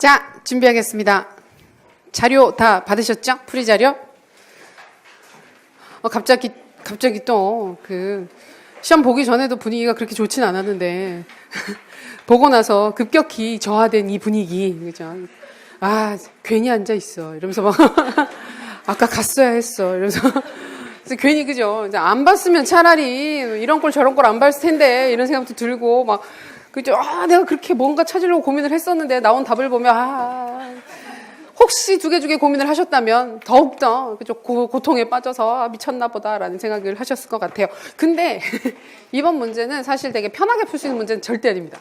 자, 준비하겠습니다. 자료 다 받으셨죠? 풀이 자료? 갑자기 또 시험 보기 전에도 분위기가 그렇게 좋진 않았는데 보고 나서 급격히 저하된 이 분위기, 그죠? 아, 괜히 앉아 있어. 이러면서 막 아까 갔어야 했어. 이러면서 그래서 괜히, 그죠? 이제 안 봤으면 차라리 이런 걸 저런 걸 안 봤을 텐데 이런 생각도 들고 막, 그죠? 아, 내가 그렇게 뭔가 찾으려고 고민을 했었는데 나온 답을 보면 혹시 두 개 고민을 하셨다면 더욱더, 그죠? 고통에 빠져서 미쳤나 보다라는 생각을 하셨을 것 같아요. 근데 이번 문제는 사실 되게 편하게 풀 수 있는 문제는 절대 아닙니다.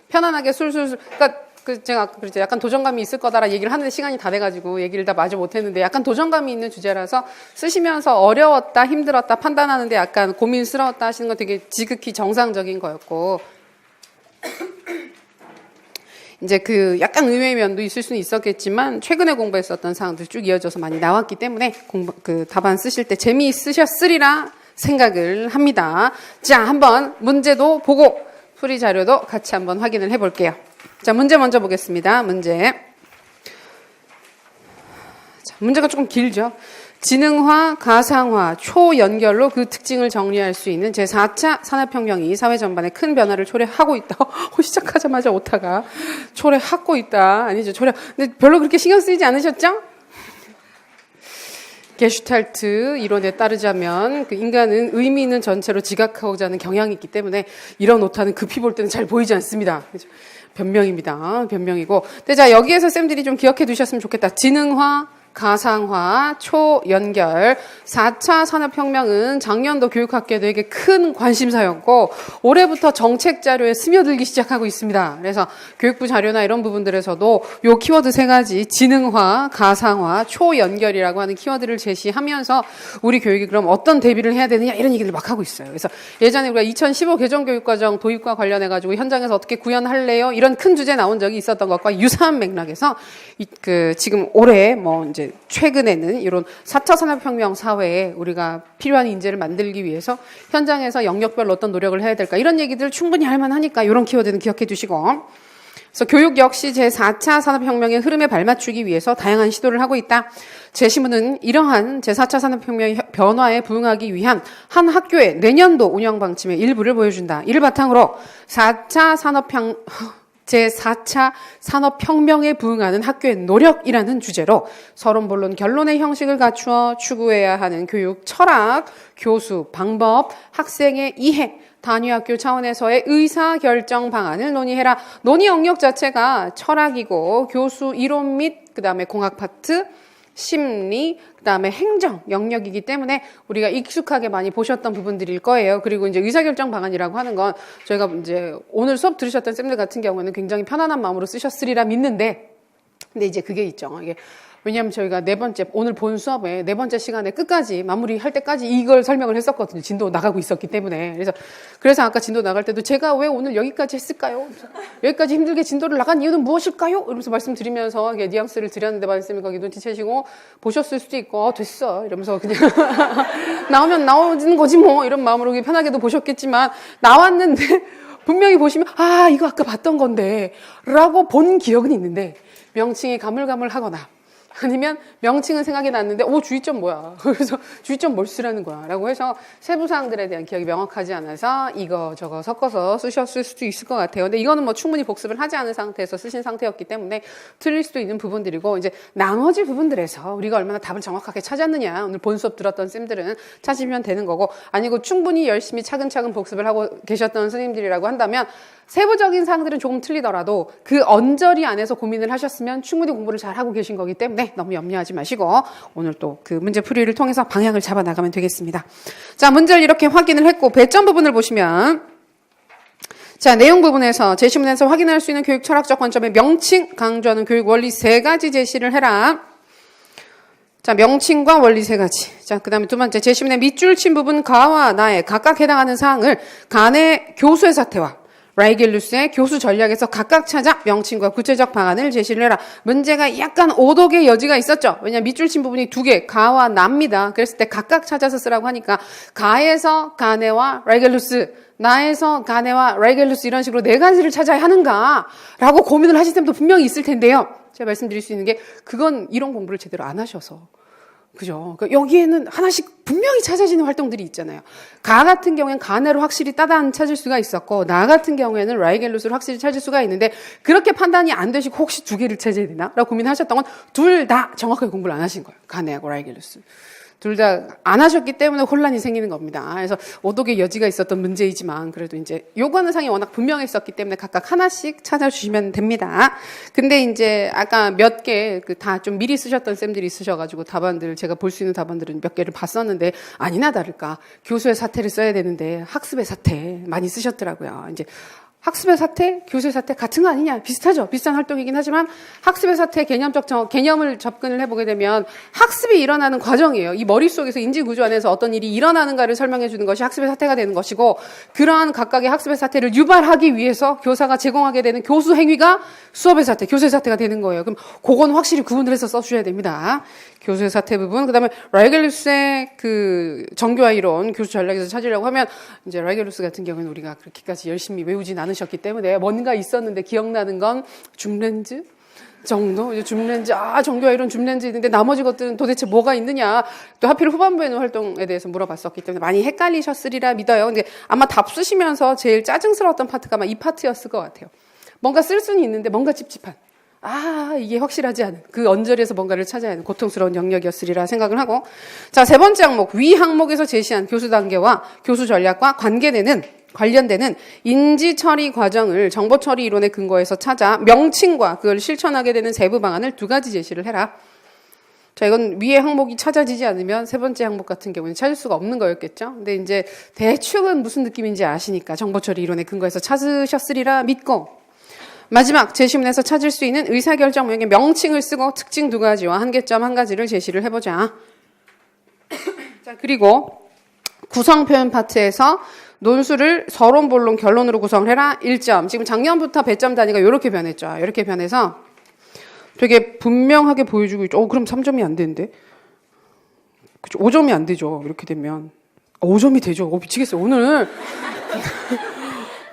편안하게 술술술, 그러니까 제가 그렇죠. 약간 도전감이 있을 거다라 얘기를 하는데 시간이 다 돼가지고 얘기를 다 마저 못했는데, 약간 도전감이 있는 주제라서 쓰시면서 어려웠다, 힘들었다 판단하는데 약간 고민스러웠다 하시는 건 되게 지극히 정상적인 거였고, 이제 약간 의외의 면도 있을 수는 있었겠지만 최근에 공부했었던 사항들이 쭉 이어져서 많이 나왔기 때문에 답안 쓰실 때 재미있으셨으리라 생각을 합니다. 자, 한번 문제도 보고 풀이 자료도 같이 한번 확인을 해볼게요. 자, 문제 먼저 보겠습니다. 문제가 조금 길죠. 지능화, 가상화, 초연결로 그 특징을 정리할 수 있는 제4차 산업혁명이 사회 전반에 큰 변화를 초래하고 있다. 시작하자마자 오타가 초래하고 있다. 아니죠. 근데 별로 그렇게 신경 쓰이지 않으셨죠? 게슈탈트 이론에 따르자면 인간은 의미 있는 전체로 지각하고자 하는 경향이 있기 때문에 이런 오타는 급히 볼 때는 잘 보이지 않습니다. 그렇죠? 변명입니다. 변명이고. 근데 자, 여기에서 쌤들이 좀 기억해 두셨으면 좋겠다. 지능화, 가상화, 초연결, 4차 산업혁명은 작년도 교육학계에 되게 큰 관심사였고 올해부터 정책 자료에 스며들기 시작하고 있습니다. 그래서 교육부 자료나 이런 부분들에서도 요 키워드 3가지, 지능화, 가상화, 초연결이라고 하는 키워드를 제시하면서 우리 교육이 그럼 어떤 대비를 해야 되느냐 이런 얘기를 막 하고 있어요. 그래서 예전에 우리가 2015 개정교육과정 도입과 관련해가지고 현장에서 어떻게 구현할래요? 이런 큰 주제 나온 적이 있었던 것과 유사한 맥락에서 지금 올해 이제 최근에는 이런 4차 산업혁명 사회에 우리가 필요한 인재를 만들기 위해서 현장에서 영역별로 어떤 노력을 해야 될까 이런 얘기들 충분히 할 만하니까 이런 키워드는 기억해 두시고, 그래서 교육 역시 제4차 산업혁명의 흐름에 발맞추기 위해서 다양한 시도를 하고 있다. 제시문은 이러한 제4차 산업혁명의 변화에 부응하기 위한 한 학교의 내년도 운영 방침의 일부를 보여준다. 이를 바탕으로 제4차 산업혁명에 부응하는 학교의 노력이라는 주제로 서론본론 결론의 형식을 갖추어 추구해야 하는 교육 철학, 교수, 방법, 학생의 이해, 단위학교 차원에서의 의사결정 방안을 논의해라. 논의 영역 자체가 철학이고 교수 이론 및 그다음에 공학 파트, 심리, 그다음에 행정 영역이기 때문에 우리가 익숙하게 많이 보셨던 부분들일 거예요. 그리고 이제 의사결정 방안이라고 하는 건 저희가 이제 오늘 수업 들으셨던 쌤들 같은 경우에는 굉장히 편안한 마음으로 쓰셨으리라 믿는데, 근데 이제 그게 있죠. 왜냐하면 저희가 오늘 본 수업에 4번째 시간에 끝까지 마무리할 때까지 이걸 설명을 했었거든요. 진도 나가고 있었기 때문에. 그래서 아까 진도 나갈 때도 제가 왜 오늘 여기까지 했을까요? 여기까지 힘들게 진도를 나간 이유는 무엇일까요? 이러면서 말씀드리면서 뉘앙스를 드렸는데 말씀이 거기 눈치채시고 보셨을 수도 있고 됐어 이러면서 그냥 나오면 나오는 거지 뭐 이런 마음으로 편하게도 보셨겠지만, 나왔는데 분명히 보시면 이거 아까 봤던 건데 라고 본 기억은 있는데 명칭이 가물가물하거나 아니면 명칭은 생각이 났는데 주의점 뭐야? 그래서 주의점 뭘 쓰라는 거야? 라고 해서 세부 사항들에 대한 기억이 명확하지 않아서 이거 저거 섞어서 쓰셨을 수도 있을 것 같아요. 근데 이거는 충분히 복습을 하지 않은 상태에서 쓰신 상태였기 때문에 틀릴 수도 있는 부분들이고, 이제 나머지 부분들에서 우리가 얼마나 답을 정확하게 찾았느냐 오늘 본 수업 들었던 쌤들은 찾으면 되는 거고, 아니고 충분히 열심히 차근차근 복습을 하고 계셨던 선생님들이라고 한다면 세부적인 사항들은 조금 틀리더라도 그 언저리 안에서 고민을 하셨으면 충분히 공부를 잘하고 계신 거기 때문에 너무 염려하지 마시고 오늘 또 문제 풀이를 통해서 방향을 잡아 나가면 되겠습니다. 자, 문제를 이렇게 확인을 했고 배점 부분을 보시면, 자, 내용 부분에서 제시문에서 확인할 수 있는 교육 철학적 관점의 명칭, 강조하는 교육 원리 3가지 제시를 해라. 자, 명칭과 원리 3가지. 자, 그 다음에 두 번째, 제시문의 밑줄 친 부분 가와 나에 각각 해당하는 사항을 간의 교수의 사태와 라이겔루스의 교수 전략에서 각각 찾아 명칭과 구체적 방안을 제시를 해라. 문제가 약간 오독의 여지가 있었죠. 왜냐하면 밑줄 친 부분이 두 개, 가와 나입니다. 그랬을 때 각각 찾아서 쓰라고 하니까 가에서 가네와 라이겔루스, 나에서 가네와 라이겔루스 이런 식으로 네 가지를 찾아야 하는가라고 고민을 하실 때도 분명히 있을 텐데요. 제가 말씀드릴 수 있는 게 그건 이론 공부를 제대로 안 하셔서. 그죠? 그러니까 여기에는 하나씩 분명히 찾아지는 활동들이 있잖아요. 가 같은 경우에는 가네로 확실히 따단 찾을 수가 있었고, 나 같은 경우에는 라이겔루스를 확실히 찾을 수가 있는데, 그렇게 판단이 안 되시고 혹시 두 개를 찾아야 되나? 라고 고민하셨던 건 둘 다 정확하게 공부를 안 하신 거예요. 가네하고 라이겔루스. 둘 다 안 하셨기 때문에 혼란이 생기는 겁니다. 그래서 오독의 여지가 있었던 문제이지만 그래도 이제 요구하는 사항이 워낙 분명했었기 때문에 각각 하나씩 찾아주시면 됩니다. 근데 이제 아까 몇 개 다 좀 미리 쓰셨던 쌤들이 있으셔가지고 답안들 제가 볼 수 있는 답안들은 몇 개를 봤었는데 아니나 다를까 교수의 사태를 써야 되는데 학습의 사태 많이 쓰셨더라고요. 이제 학습의 사태, 교수의 사태 같은 거 아니냐? 비슷하죠. 비슷한 활동이긴 하지만 학습의 사태 개념을 접근을 해보게 되면 학습이 일어나는 과정이에요. 이 머릿속에서 인지구조 안에서 어떤 일이 일어나는가를 설명해 주는 것이 학습의 사태가 되는 것이고 그러한 각각의 학습의 사태를 유발하기 위해서 교사가 제공하게 되는 교수 행위가 수업의 사태, 교수의 사태가 되는 거예요. 그럼 그건 확실히 구분을 해서 써주셔야 됩니다. 교수의 사태 부분, 그 다음에 라이겔루스의 정교화 이론, 교수 전략에서 찾으려고 하면, 이제 라이겔루스 같은 경우는 우리가 그렇게까지 열심히 외우진 않으셨기 때문에 뭔가 있었는데 기억나는 건 줌렌즈 정도? 이제 줌렌즈, 정교화 이론 줌렌즈 있는데 나머지 것들은 도대체 뭐가 있느냐. 또 하필 후반부에는 활동에 대해서 물어봤었기 때문에 많이 헷갈리셨으리라 믿어요. 근데 아마 답 쓰시면서 제일 짜증스러웠던 파트가 아마 이 파트였을 것 같아요. 뭔가 쓸 수는 있는데 뭔가 찝찝한. 이게 확실하지 않은 그 언저리에서 뭔가를 찾아야 하는 고통스러운 영역이었으리라 생각을 하고 자, 세 번째 항목 위 항목에서 제시한 교수 단계와 교수 전략과 관련되는 인지 처리 과정을 정보 처리 이론의 근거에서 찾아 명칭과 그걸 실천하게 되는 세부 방안을 두 가지 제시를 해라. 자, 이건 위의 항목이 찾아지지 않으면 세 번째 항목 같은 경우는 찾을 수가 없는 거였겠죠. 근데 이제 대충은 무슨 느낌인지 아시니까 정보 처리 이론의 근거에서 찾으셨으리라 믿고 마지막 제시문에서 찾을 수 있는 의사결정 모형의 명칭을 쓰고 특징 두 가지와 한계점 한 가지를 제시를 해보자. 자, 그리고 구성 표현 파트에서 논술을 서론, 본론, 결론으로 구성을 해라. 1점. 지금 작년부터 배점 단위가 이렇게 변했죠. 이렇게 변해서 되게 분명하게 보여주고 있죠. 그럼 3점이 안 되는데. 그쵸? 5점이 안 되죠. 이렇게 되면. 5점이 되죠. 미치겠어요. 오늘.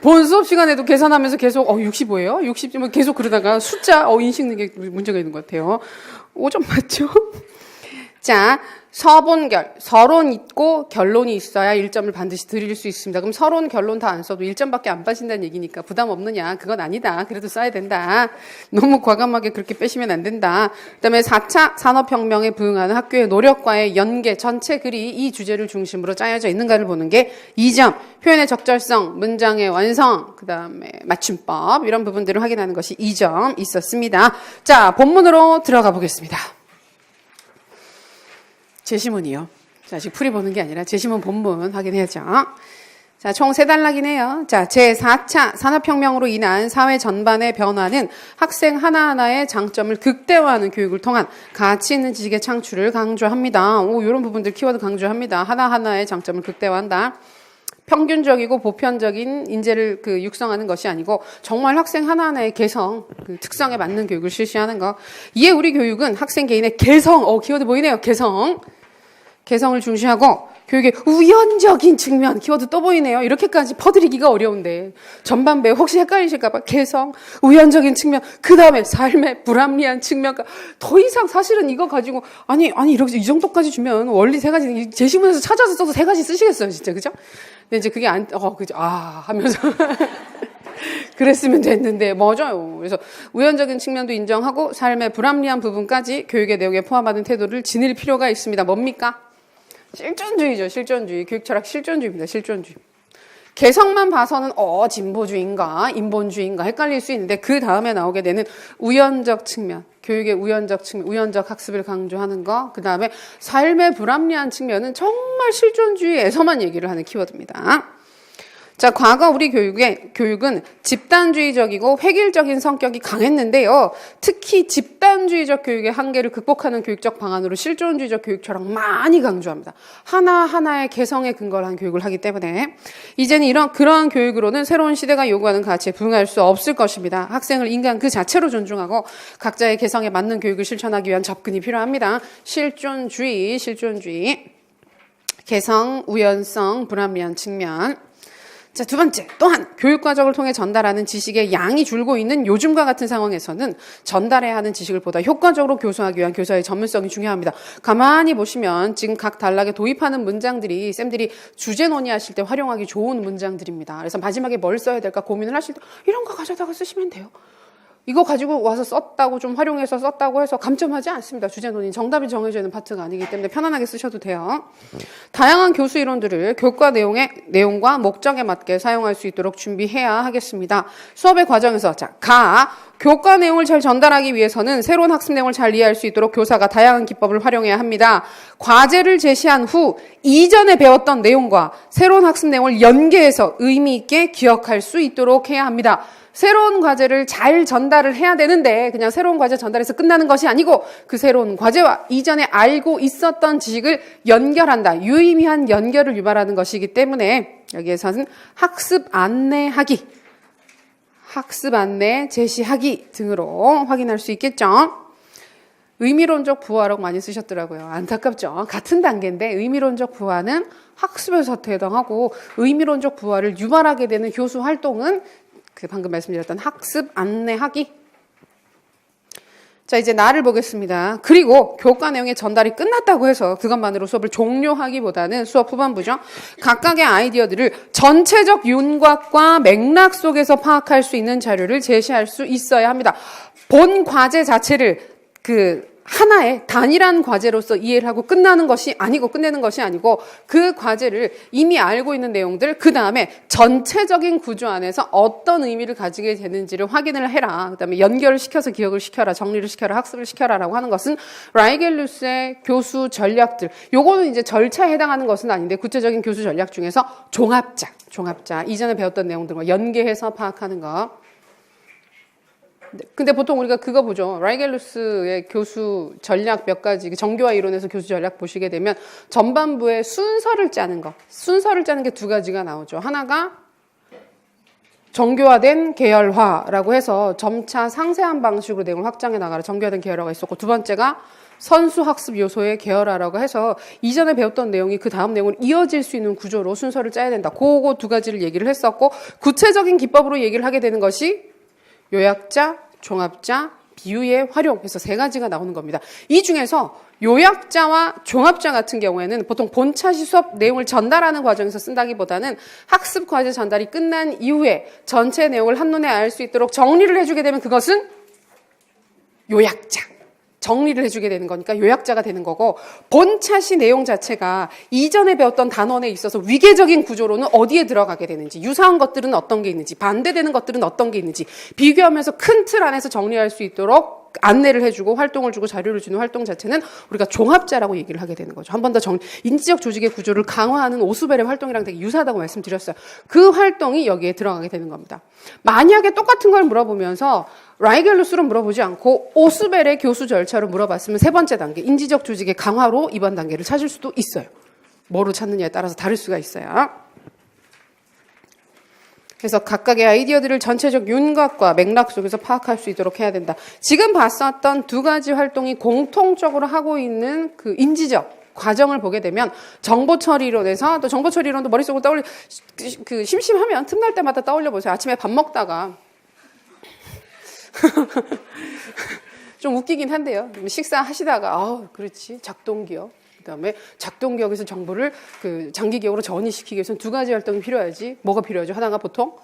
본 수업 시간에도 계산하면서 계속 65예요? 60점 계속 그러다가 숫자 인식 능력에 문제가 있는 것 같아요. 5점 맞죠? 자, 서본결, 서론 있고 결론이 있어야 1점을 반드시 드릴 수 있습니다. 그럼 서론, 결론 다 안 써도 1점밖에 안 빠진다는 얘기니까 부담 없느냐? 그건 아니다. 그래도 써야 된다. 너무 과감하게 그렇게 빼시면 안 된다. 그다음에 4차 산업혁명에 부응하는 학교의 노력과의 연계, 전체 글이 이 주제를 중심으로 짜여져 있는가를 보는 게 2점. 표현의 적절성, 문장의 완성, 그다음에 맞춤법 이런 부분들을 확인하는 것이 2점 있었습니다. 자, 본문으로 들어가 보겠습니다. 제시문이요. 자, 아직 풀이 보는 게 아니라 제시문 본문 확인해야죠. 자, 총 3단락이네요. 자, 제4차 산업혁명으로 인한 사회 전반의 변화는 학생 하나하나의 장점을 극대화하는 교육을 통한 가치 있는 지식의 창출을 강조합니다. 이런 부분들 키워드 강조합니다. 하나하나의 장점을 극대화한다. 평균적이고 보편적인 인재를 육성하는 것이 아니고 정말 학생 하나하나의 개성, 특성에 맞는 교육을 실시하는 것. 이에 우리 교육은 학생 개인의 개성, 키워드 보이네요. 개성을 중시하고 교육의 우연적인 측면, 키워드 또 보이네요. 이렇게까지 퍼드리기가 어려운데 전반부에 혹시 헷갈리실까 봐 개성, 우연적인 측면, 그 다음에 삶의 불합리한 측면. 더 이상 사실은 이거 가지고 아니 이렇게 이 정도까지 주면 원리 3가지 제시문에서 찾아서 써도 3가지 쓰시겠어요, 진짜. 그죠? 근데 이제 그게 그죠? 하면서 그랬으면 됐는데 맞아요. 그래서 우연적인 측면도 인정하고 삶의 불합리한 부분까지 교육의 내용에 포함하는 태도를 지닐 필요가 있습니다. 뭡니까? 실존주의죠. 실존주의. 교육 철학 실존주의입니다. 실존주의. 개성만 봐서는 진보주의인가 인본주의인가 헷갈릴 수 있는데 그 다음에 나오게 되는 우연적 측면, 교육의 우연적 측면, 우연적 학습을 강조하는 거, 그 다음에 삶의 불합리한 측면은 정말 실존주의에서만 얘기를 하는 키워드입니다. 자, 과거 우리 교육은 집단주의적이고 획일적인 성격이 강했는데요. 특히 집단주의적 교육의 한계를 극복하는 교육적 방안으로 실존주의적 교육 철학 많이 강조합니다. 하나하나의 개성에 근거를 한 교육을 하기 때문에 이제는 그러한 교육으로는 새로운 시대가 요구하는 가치에 부응할 수 없을 것입니다. 학생을 인간 그 자체로 존중하고 각자의 개성에 맞는 교육을 실천하기 위한 접근이 필요합니다. 실존주의, 개성, 우연성, 불합리한 측면. 자, 두 번째, 또한 교육과정을 통해 전달하는 지식의 양이 줄고 있는 요즘과 같은 상황에서는 전달해야 하는 지식을 보다 효과적으로 교수하기 위한 교사의 전문성이 중요합니다. 가만히 보시면 지금 각 단락에 도입하는 문장들이 쌤들이 주제 논의하실 때 활용하기 좋은 문장들입니다. 그래서 마지막에 뭘 써야 될까 고민을 하실 때 이런 거 가져다가 쓰시면 돼요. 이거 가지고 와서 썼다고 좀 활용해서 썼다고 해서 감점하지 않습니다. 주제 논의 정답이 정해져 있는 파트가 아니기 때문에 편안하게 쓰셔도 돼요. 다양한 교수 이론들을 교과 내용과 목적에 맞게 사용할 수 있도록 준비해야 하겠습니다. 수업의 과정에서 교과 내용을 잘 전달하기 위해서는 새로운 학습 내용을 잘 이해할 수 있도록 교사가 다양한 기법을 활용해야 합니다. 과제를 제시한 후 이전에 배웠던 내용과 새로운 학습 내용을 연계해서 의미 있게 기억할 수 있도록 해야 합니다. 새로운 과제를 잘 전달을 해야 되는데 그냥 새로운 과제 전달해서 끝나는 것이 아니고 그 새로운 과제와 이전에 알고 있었던 지식을 연결한다. 유의미한 연결을 유발하는 것이기 때문에 여기에서는 학습 안내 제시하기 등으로 확인할 수 있겠죠. 의미론적 부화라고 많이 쓰셨더라고요. 안타깝죠. 같은 단계인데 의미론적 부화는 학습의 사태에 해당하고 의미론적 부화를 유발하게 되는 교수 활동은 방금 말씀드렸던 학습 안내하기. 자, 이제 나를 보겠습니다. 그리고 교과 내용의 전달이 끝났다고 해서 그것만으로 수업을 종료하기보다는 수업 후반부죠. 각각의 아이디어들을 전체적 윤곽과 맥락 속에서 파악할 수 있는 자료를 제시할 수 있어야 합니다. 본 과제 자체를 하나의 단일한 과제로서 이해를 하고 끝내는 것이 아니고 그 과제를 이미 알고 있는 내용들 그 다음에 전체적인 구조 안에서 어떤 의미를 가지게 되는지를 확인을 해라. 그 다음에 연결을 시켜서 기억을 시켜라. 정리를 시켜라. 학습을 시켜라 라고 하는 것은 라이겔루스의 교수 전략들. 요거는 이제 절차에 해당하는 것은 아닌데 구체적인 교수 전략 중에서 종합자 이전에 배웠던 내용들과 연계해서 파악하는 것. 근데 보통 우리가 그거 보죠. 라이겔루스의 교수 전략 몇 가지, 정교화 이론에서 교수 전략 보시게 되면 전반부에 순서를 짜는 게 두 가지가 나오죠. 하나가 정교화된 계열화라고 해서 점차 상세한 방식으로 내용을 확장해 나가라. 정교화된 계열화가 있었고, 두 번째가 선수학습 요소의 계열화라고 해서 이전에 배웠던 내용이 그 다음 내용으로 이어질 수 있는 구조로 순서를 짜야 된다. 그거 두 가지를 얘기를 했었고, 구체적인 기법으로 얘기를 하게 되는 것이 요약자, 종합자, 비유의 활용 해서 세 가지가 나오는 겁니다. 이 중에서 요약자와 종합자 같은 경우에는 보통 본차시 수업 내용을 전달하는 과정에서 쓴다기보다는 학습 과제 전달이 끝난 이후에 전체 내용을 한눈에 알 수 있도록 정리를 해주게 되면 그것은 요약자. 정리를 해주게 되는 거니까 요약자가 되는 거고, 본차시 내용 자체가 이전에 배웠던 단원에 있어서 위계적인 구조로는 어디에 들어가게 되는지, 유사한 것들은 어떤 게 있는지, 반대되는 것들은 어떤 게 있는지 비교하면서 큰 틀 안에서 정리할 수 있도록 안내를 해주고 활동을 주고 자료를 주는 활동 자체는 우리가 종합자라고 얘기를 하게 되는 거죠. 한 번 더 인지적 조직의 구조를 강화하는 오수벨의 활동이랑 되게 유사하다고 말씀드렸어요. 그 활동이 여기에 들어가게 되는 겁니다. 만약에 똑같은 걸 물어보면서 라이겔루스로 물어보지 않고 오수벨의 교수 절차로 물어봤으면 세 번째 단계 인지적 조직의 강화로 이번 단계를 찾을 수도 있어요. 뭐로 찾느냐에 따라서 다를 수가 있어요. 그래서 각각의 아이디어들을 전체적 윤곽과 맥락 속에서 파악할 수 있도록 해야 된다. 지금 봤었던 두 가지 활동이 공통적으로 하고 있는 그 인지적 과정을 보게 되면 정보처리 이론에서, 또 정보처리 이론도 머릿속으로 심심하면 틈날 때마다 떠올려 보세요. 아침에 밥 먹다가 좀 웃기긴 한데요. 식사하시다가 그렇지 작동기억, 그다음에 작동기억에서 정보를 장기기억으로 전이시키기 위해서는 두 가지 활동이 필요하지. 뭐가 필요하죠? 하나가 보통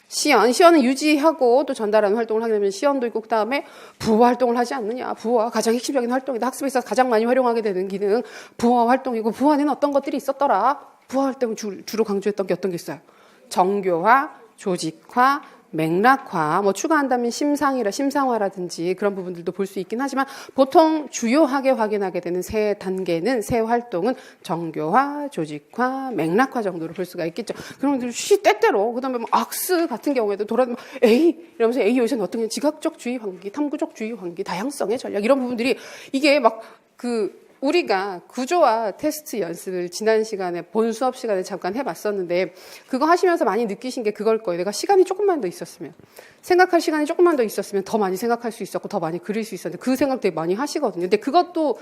시연은 유지하고 또 전달하는 활동을 하게 되면 시연도 있고, 그다음에 부화 활동을 하지 않느냐. 부화 가장 핵심적인 활동이다. 학습에서 가장 많이 활용하게 되는 기능 부화 활동이고, 부화는 어떤 것들이 있었더라. 부화 활동을 주로 강조했던 게 어떤 게 있어요? 정교화, 조직화, 맥락화, 뭐 추가한다면 심상화라든지 그런 부분들도 볼 수 있긴 하지만 보통 주요하게 확인하게 되는 세 단계는, 세 활동은 정교화, 조직화, 맥락화 정도로 볼 수가 있겠죠. 그러면 때때로, 그 다음에 뭐 악스 같은 경우에도 돌아다니면 A 이러면서 A 요새는 어떤 게 지각적 주의 환기, 탐구적 주의 환기, 다양성의 전략 이런 부분들이 이게 막 우리가 구조화 테스트 연습을 지난 시간에 본 수업 시간에 잠깐 해봤었는데 그거 하시면서 많이 느끼신 게 그걸 거예요. 내가 시간이 조금만 더 있었으면, 생각할 시간이 조금만 더 있었으면 더 많이 생각할 수 있었고 더 많이 그릴 수 있었는데 그 생각 되게 많이 하시거든요. 근데 그것도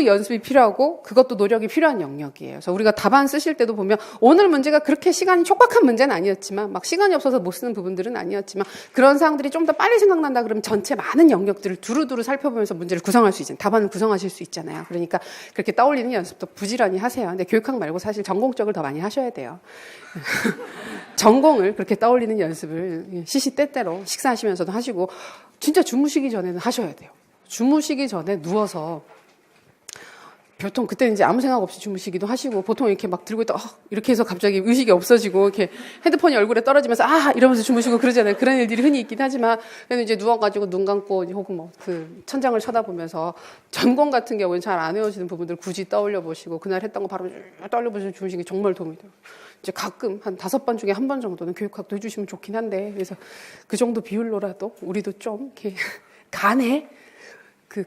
연습이 필요하고 그것도 노력이 필요한 영역이에요. 그래서 우리가 답안 쓰실 때도 보면 오늘 문제가 그렇게 시간이 촉박한 문제는 아니었지만 막 시간이 없어서 못 쓰는 부분들은 아니었지만 그런 사항들이 좀 더 빨리 생각난다 그러면 전체 많은 영역들을 두루두루 살펴보면서 문제를 구성할 수 있잖아요. 답안을 구성하실 수 있잖아요. 그러니까 그렇게 떠올리는 연습도 부지런히 하세요. 근데 교육학 말고 사실 전공적을 더 많이 하셔야 돼요. 전공을 그렇게 떠올리는 연습을 시시때때로 식사하시면서도 하시고 진짜 주무시기 전에는 하셔야 돼요. 주무시기 전에 누워서 보통 그때는 이제 아무 생각 없이 주무시기도 하시고 보통 이렇게 막 들고 있다 이렇게 해서 갑자기 의식이 없어지고 이렇게 핸드폰이 얼굴에 떨어지면서 이러면서 주무시고 그러잖아요. 그런 일들이 흔히 있긴 하지만 그래도 이제 누워가지고 눈 감고 혹은 뭐 그 천장을 쳐다보면서 전공 같은 경우는 잘 안 외워지는 부분들 굳이 떠올려 보시고 그날 했던 거 바로 떠올려 보시면 주무시기 정말 도움이 돼요. 이제 가끔 한 5번 중에 1번 정도는 교육학도 해주시면 좋긴 한데 그래서 그 정도 비율로라도 우리도 좀 이렇게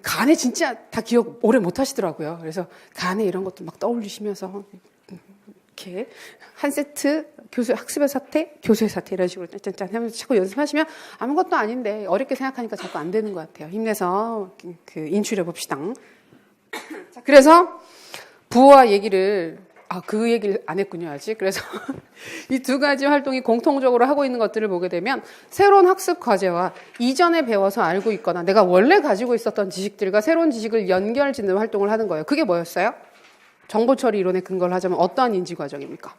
간에 진짜 다 기억 오래 못 하시더라고요. 그래서 간에 이런 것도 막 떠올리시면서 이렇게 한 세트 학습의 사태, 교수의 사태 이런 식으로 짠짠짠 하면서 자꾸 연습하시면 아무것도 아닌데 어렵게 생각하니까 자꾸 안 되는 것 같아요. 힘내서 인출해 봅시다. 자, 그래서 부호화 얘기를 그 얘기를 안 했군요, 아직. 그래서 이 두 가지 활동이 공통적으로 하고 있는 것들을 보게 되면 새로운 학습 과제와 이전에 배워서 알고 있거나 내가 원래 가지고 있었던 지식들과 새로운 지식을 연결짓는 활동을 하는 거예요. 그게 뭐였어요? 정보처리 이론의 근거를 하자면 어떠한 인지 과정입니까?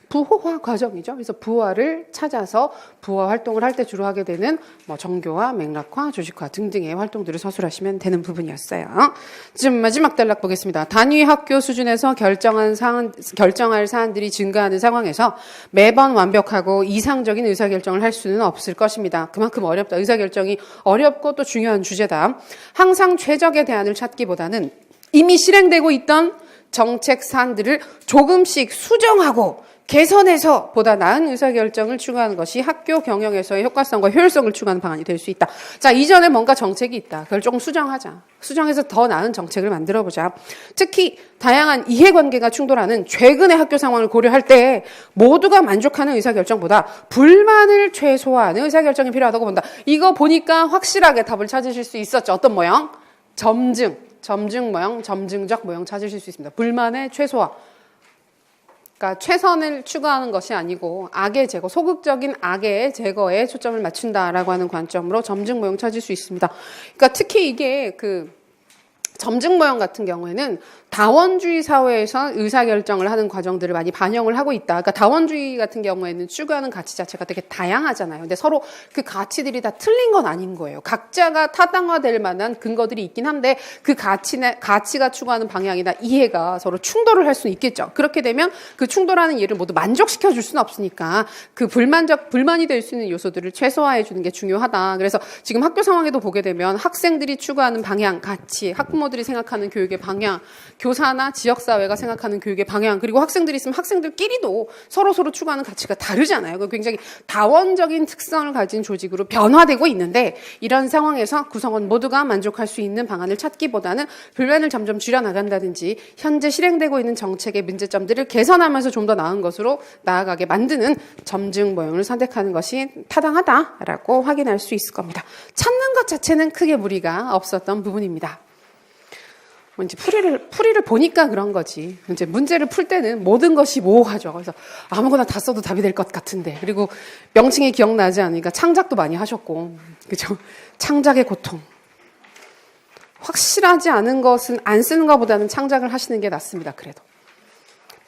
부호화 과정이죠. 그래서 부호화를 찾아서 부호화 활동을 할 때 주로 하게 되는 뭐 정교화, 맥락화, 조직화 등등의 활동들을 서술하시면 되는 부분이었어요. 지금 마지막 단락 보겠습니다. 단위 학교 수준에서 결정할 사안들이 증가하는 상황에서 매번 완벽하고 이상적인 의사결정을 할 수는 없을 것입니다. 그만큼 어렵다. 의사결정이 어렵고 또 중요한 주제다. 항상 최적의 대안을 찾기보다는 이미 실행되고 있던 정책 사안들을 조금씩 수정하고 개선해서 보다 나은 의사결정을 추구하는 것이 학교 경영에서의 효과성과 효율성을 추구하는 방안이 될 수 있다. 자, 이전에 뭔가 정책이 있다. 그걸 조금 수정하자. 수정해서 더 나은 정책을 만들어보자. 특히 다양한 이해관계가 충돌하는 최근의 학교 상황을 고려할 때 모두가 만족하는 의사결정보다 불만을 최소화하는 의사결정이 필요하다고 본다. 이거 보니까 확실하게 답을 찾으실 수 있었죠. 어떤 모형? 점증 모형, 점증적 모형 찾으실 수 있습니다. 불만의 최소화. 그러니까 최선을 추구하는 것이 아니고 악의 제거, 소극적인 악의 제거에 초점을 맞춘다라고 하는 관점으로 점증 모형 찾을 수 있습니다. 그러니까 특히 이게 점증 모형 같은 경우에는 다원주의 사회에서 의사결정을 하는 과정들을 많이 반영을 하고 있다. 그러니까 다원주의 같은 경우에는 추구하는 가치 자체가 되게 다양하잖아요. 근데 서로 그 가치들이 다 틀린 건 아닌 거예요. 각자가 타당화될 만한 근거들이 있긴 한데 그 가치가 추구하는 방향이나 이해가 서로 충돌을 할 수는 있겠죠. 그렇게 되면 그 충돌하는 이해를 모두 만족시켜 줄 수는 없으니까 그 불만이 될 수 있는 요소들을 최소화해 주는 게 중요하다. 그래서 지금 학교 상황에도 보게 되면 학생들이 추구하는 방향, 가치, 학부모들이 생각하는 교육의 방향, 교사나 지역사회가 생각하는 교육의 방향, 그리고 학생들이 있으면 학생들끼리도 서로 추구하는 가치가 다르잖아요. 굉장히 다원적인 특성을 가진 조직으로 변화되고 있는데 이런 상황에서 구성원 모두가 만족할 수 있는 방안을 찾기보다는 불만을 점점 줄여나간다든지 현재 실행되고 있는 정책의 문제점들을 개선하면서 좀 더 나은 것으로 나아가게 만드는 점증 모형을 선택하는 것이 타당하다라고 확인할 수 있을 겁니다. 찾는 것 자체는 크게 무리가 없었던 부분입니다. 이제 풀이를 보니까 그런 거지. 이제 문제를 풀 때는 모든 것이 모호하죠. 그래서 아무거나 다 써도 답이 될 것 같은데. 그리고 명칭이 기억나지 않으니까 창작도 많이 하셨고. 그죠? 창작의 고통. 확실하지 않은 것은 안 쓰는 것보다는 창작을 하시는 게 낫습니다. 그래도.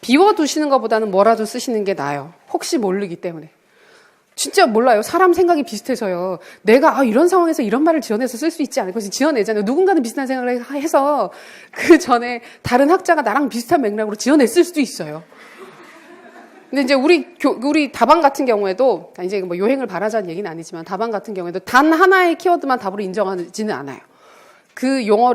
비워두시는 것보다는 뭐라도 쓰시는 게 나아요. 혹시 모르기 때문에. 진짜 몰라요. 사람 생각이 비슷해서요. 내가 이런 상황에서 이런 말을 지어내서 쓸 수 있지 않을까? 그래서 지어내잖아요. 누군가는 비슷한 생각을 해서 그 전에 다른 학자가 나랑 비슷한 맥락으로 지어냈을 수도 있어요. 근데 이제 우리 다방 같은 경우에도, 이제 뭐 요행을 바라자는 얘기는 아니지만, 다방 같은 경우에도 단 하나의 키워드만 답으로 인정하지는 않아요. 그 용어가,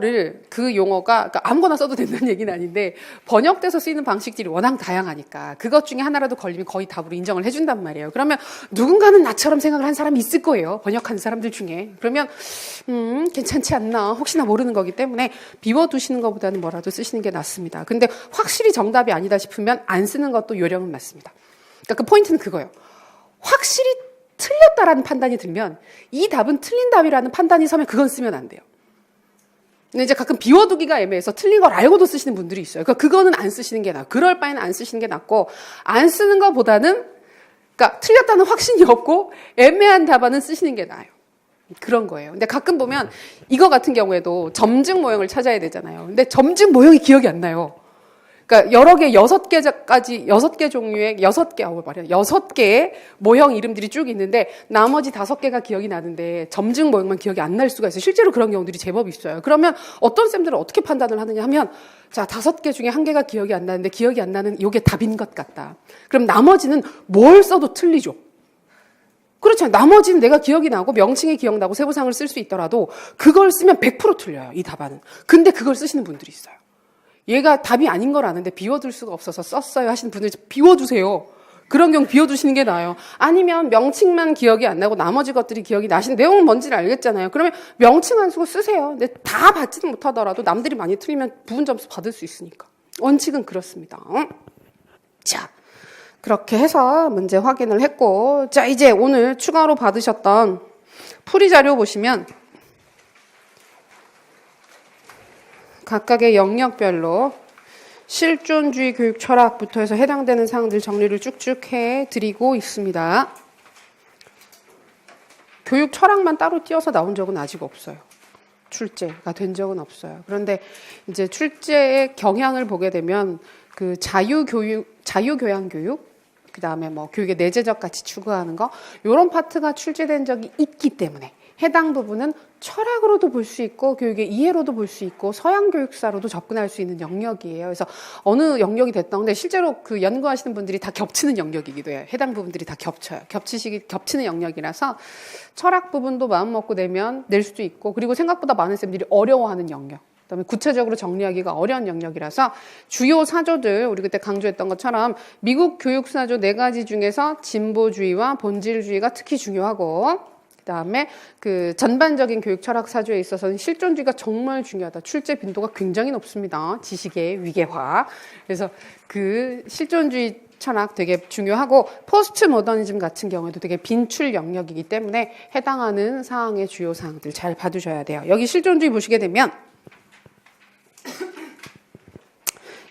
그러니까 아무거나 써도 된다는 얘기는 아닌데, 번역돼서 쓰이는 방식들이 워낙 다양하니까, 그것 중에 하나라도 걸리면 거의 답으로 인정을 해준단 말이에요. 그러면 누군가는 나처럼 생각을 한 사람이 있을 거예요. 번역한 사람들 중에. 그러면, 괜찮지 않나. 혹시나 모르는 거기 때문에 비워두시는 것보다는 뭐라도 쓰시는 게 낫습니다. 근데 확실히 정답이 아니다 싶으면 안 쓰는 것도 요령은 맞습니다. 그러니까 그 포인트는 그거예요. 확실히 틀렸다라는 판단이 들면, 이 답은 틀린 답이라는 판단이 서면 그건 쓰면 안 돼요. 근데 이제 가끔 비워두기가 애매해서 틀린 걸 알고도 쓰시는 분들이 있어요. 그러니까 그거는 안 쓰시는 게 나아요. 그럴 바에는 안 쓰시는 게 낫고, 안 쓰는 것보다는, 그러니까 틀렸다는 확신이 없고 애매한 답안은 쓰시는 게 나아요. 그런 거예요. 근데 가끔 보면 이거 같은 경우에도 점증 모형을 찾아야 되잖아요. 근데 점증 모형이 기억이 안 나요. 그러니까 여러 개, 6개 종류의 6개의 모형 이름들이 쭉 있는데 나머지 5개가 기억이 나는데 점증 모형만 기억이 안 날 수가 있어요. 실제로 그런 경우들이 제법 있어요. 그러면 어떤 쌤들은 어떻게 판단을 하느냐 하면, 자, 5개 중에 1개가 기억이 안 나는데 기억이 안 나는 이게 답인 것 같다. 그럼 나머지는 뭘 써도 틀리죠. 그렇죠. 나머지는 내가 기억이 나고 명칭이 기억나고 세부상을 쓸 수 있더라도 그걸 쓰면 100% 틀려요. 이 답안은. 근데 그걸 쓰시는 분들이 있어요. 얘가 답이 아닌 걸 아는데 비워둘 수가 없어서 썼어요 하시는 분들 비워두세요. 그런 경우 비워두시는 게 나아요. 아니면 명칭만 기억이 안 나고 나머지 것들이 기억이 나신 내용은 뭔지를 알겠잖아요. 그러면 명칭 한 수고 쓰세요. 근데 다 받지는 못하더라도 남들이 많이 틀리면 부분 점수 받을 수 있으니까. 원칙은 그렇습니다. 자, 그렇게 해서 문제 확인을 했고, 자, 이제 오늘 추가로 받으셨던 풀이 자료 보시면 각각의 영역별로 실존주의 교육 철학부터 해서 해당되는 사항들 정리를 쭉쭉 해드리고 있습니다. 교육 철학만 따로 띄어서 나온 적은 아직 없어요. 출제가 된 적은 없어요. 그런데 이제 출제의 경향을 보게 되면 그 자유교양 교육, 그 다음에 뭐 교육의 내재적 가치 추구하는 거, 이런 파트가 출제된 적이 있기 때문에 해당 부분은 철학으로도 볼 수 있고 교육의 이해로도 볼 수 있고 서양 교육사로도 접근할 수 있는 영역이에요. 그래서 어느 영역이 됐던 근데 실제로 그 연구하시는 분들이 다 겹치는 영역이기도 해요. 해당 부분들이 다 겹쳐요. 겹치는 영역이라서 철학 부분도 마음 먹고 내면 낼 수도 있고, 그리고 생각보다 많은 쌤들이 어려워하는 영역, 그다음에 구체적으로 정리하기가 어려운 영역이라서 주요 사조들, 우리 그때 강조했던 것처럼 미국 교육 사조 4가지 중에서 진보주의와 본질주의가 특히 중요하고, 그다음에 그 전반적인 교육 철학 사조에 있어서는 실존주의가 정말 중요하다. 출제 빈도가 굉장히 높습니다. 지식의 위계화. 그래서 그 실존주의 철학 되게 중요하고, 포스트 모더니즘 같은 경우에도 되게 빈출 영역이기 때문에 해당하는 사항의 주요 사항들 잘 봐두셔야 돼요. 여기 실존주의 보시게 되면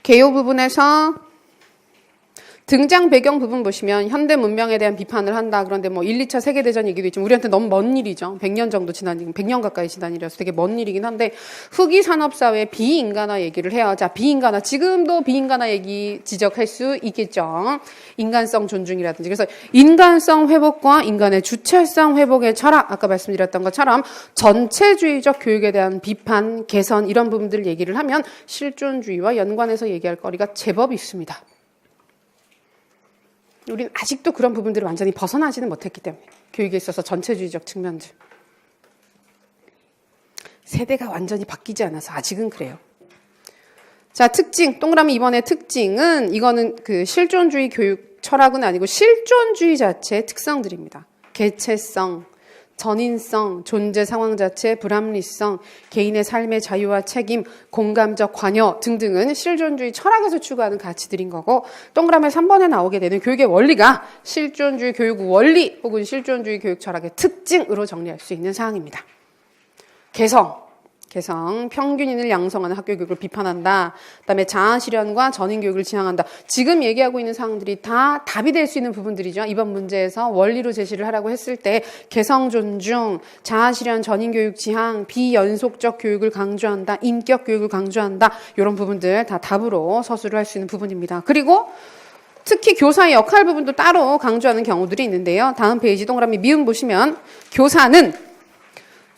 개요 부분에서 등장 배경 부분 보시면 현대 문명에 대한 비판을 한다. 그런데 뭐 1, 2차 세계대전 얘기도 있지만 우리한테 너무 먼 일이죠. 100년 정도 지난, 100년 가까이 지난 일이라서 되게 먼 일이긴 한데, 후기 산업사회 비인간화 얘기를 해요. 자, 비인간화. 지금도 비인간화 얘기 지적할 수 있겠죠. 인간성 존중이라든지. 그래서 인간성 회복과 인간의 주체성 회복의 철학, 아까 말씀드렸던 것처럼 전체주의적 교육에 대한 비판, 개선, 이런 부분들 얘기를 하면 실존주의와 연관해서 얘기할 거리가 제법 있습니다. 우린 아직도 그런 부분들을 완전히 벗어나지는 못했기 때문에, 교육에 있어서 전체주의적 측면들. 세대가 완전히 바뀌지 않아서 아직은 그래요. 자, 특징. 동그라미 2번의 특징은, 이거는 그 실존주의 교육 철학은 아니고 실존주의 자체의 특성들입니다. 개체성, 전인성, 존재 상황 자체, 불합리성, 개인의 삶의 자유와 책임, 공감적 관여 등등은 실존주의 철학에서 추구하는 가치들인 거고, 동그라미 3번에 나오게 되는 교육의 원리가 실존주의 교육 원리 혹은 실존주의 교육 철학의 특징으로 정리할 수 있는 사항입니다. 개성, 평균인을 양성하는 학교 교육을 비판한다. 그다음에 자아 실현과 전인 교육을 지향한다. 지금 얘기하고 있는 사항들이 다 답이 될 수 있는 부분들이죠. 이번 문제에서 원리로 제시를 하라고 했을 때 개성 존중, 자아 실현, 전인 교육 지향, 비연속적 교육을 강조한다, 인격 교육을 강조한다. 이런 부분들 다 답으로 서술을 할 수 있는 부분입니다. 그리고 특히 교사의 역할 부분도 따로 강조하는 경우들이 있는데요. 다음 페이지 동그라미 미음 보시면, 교사는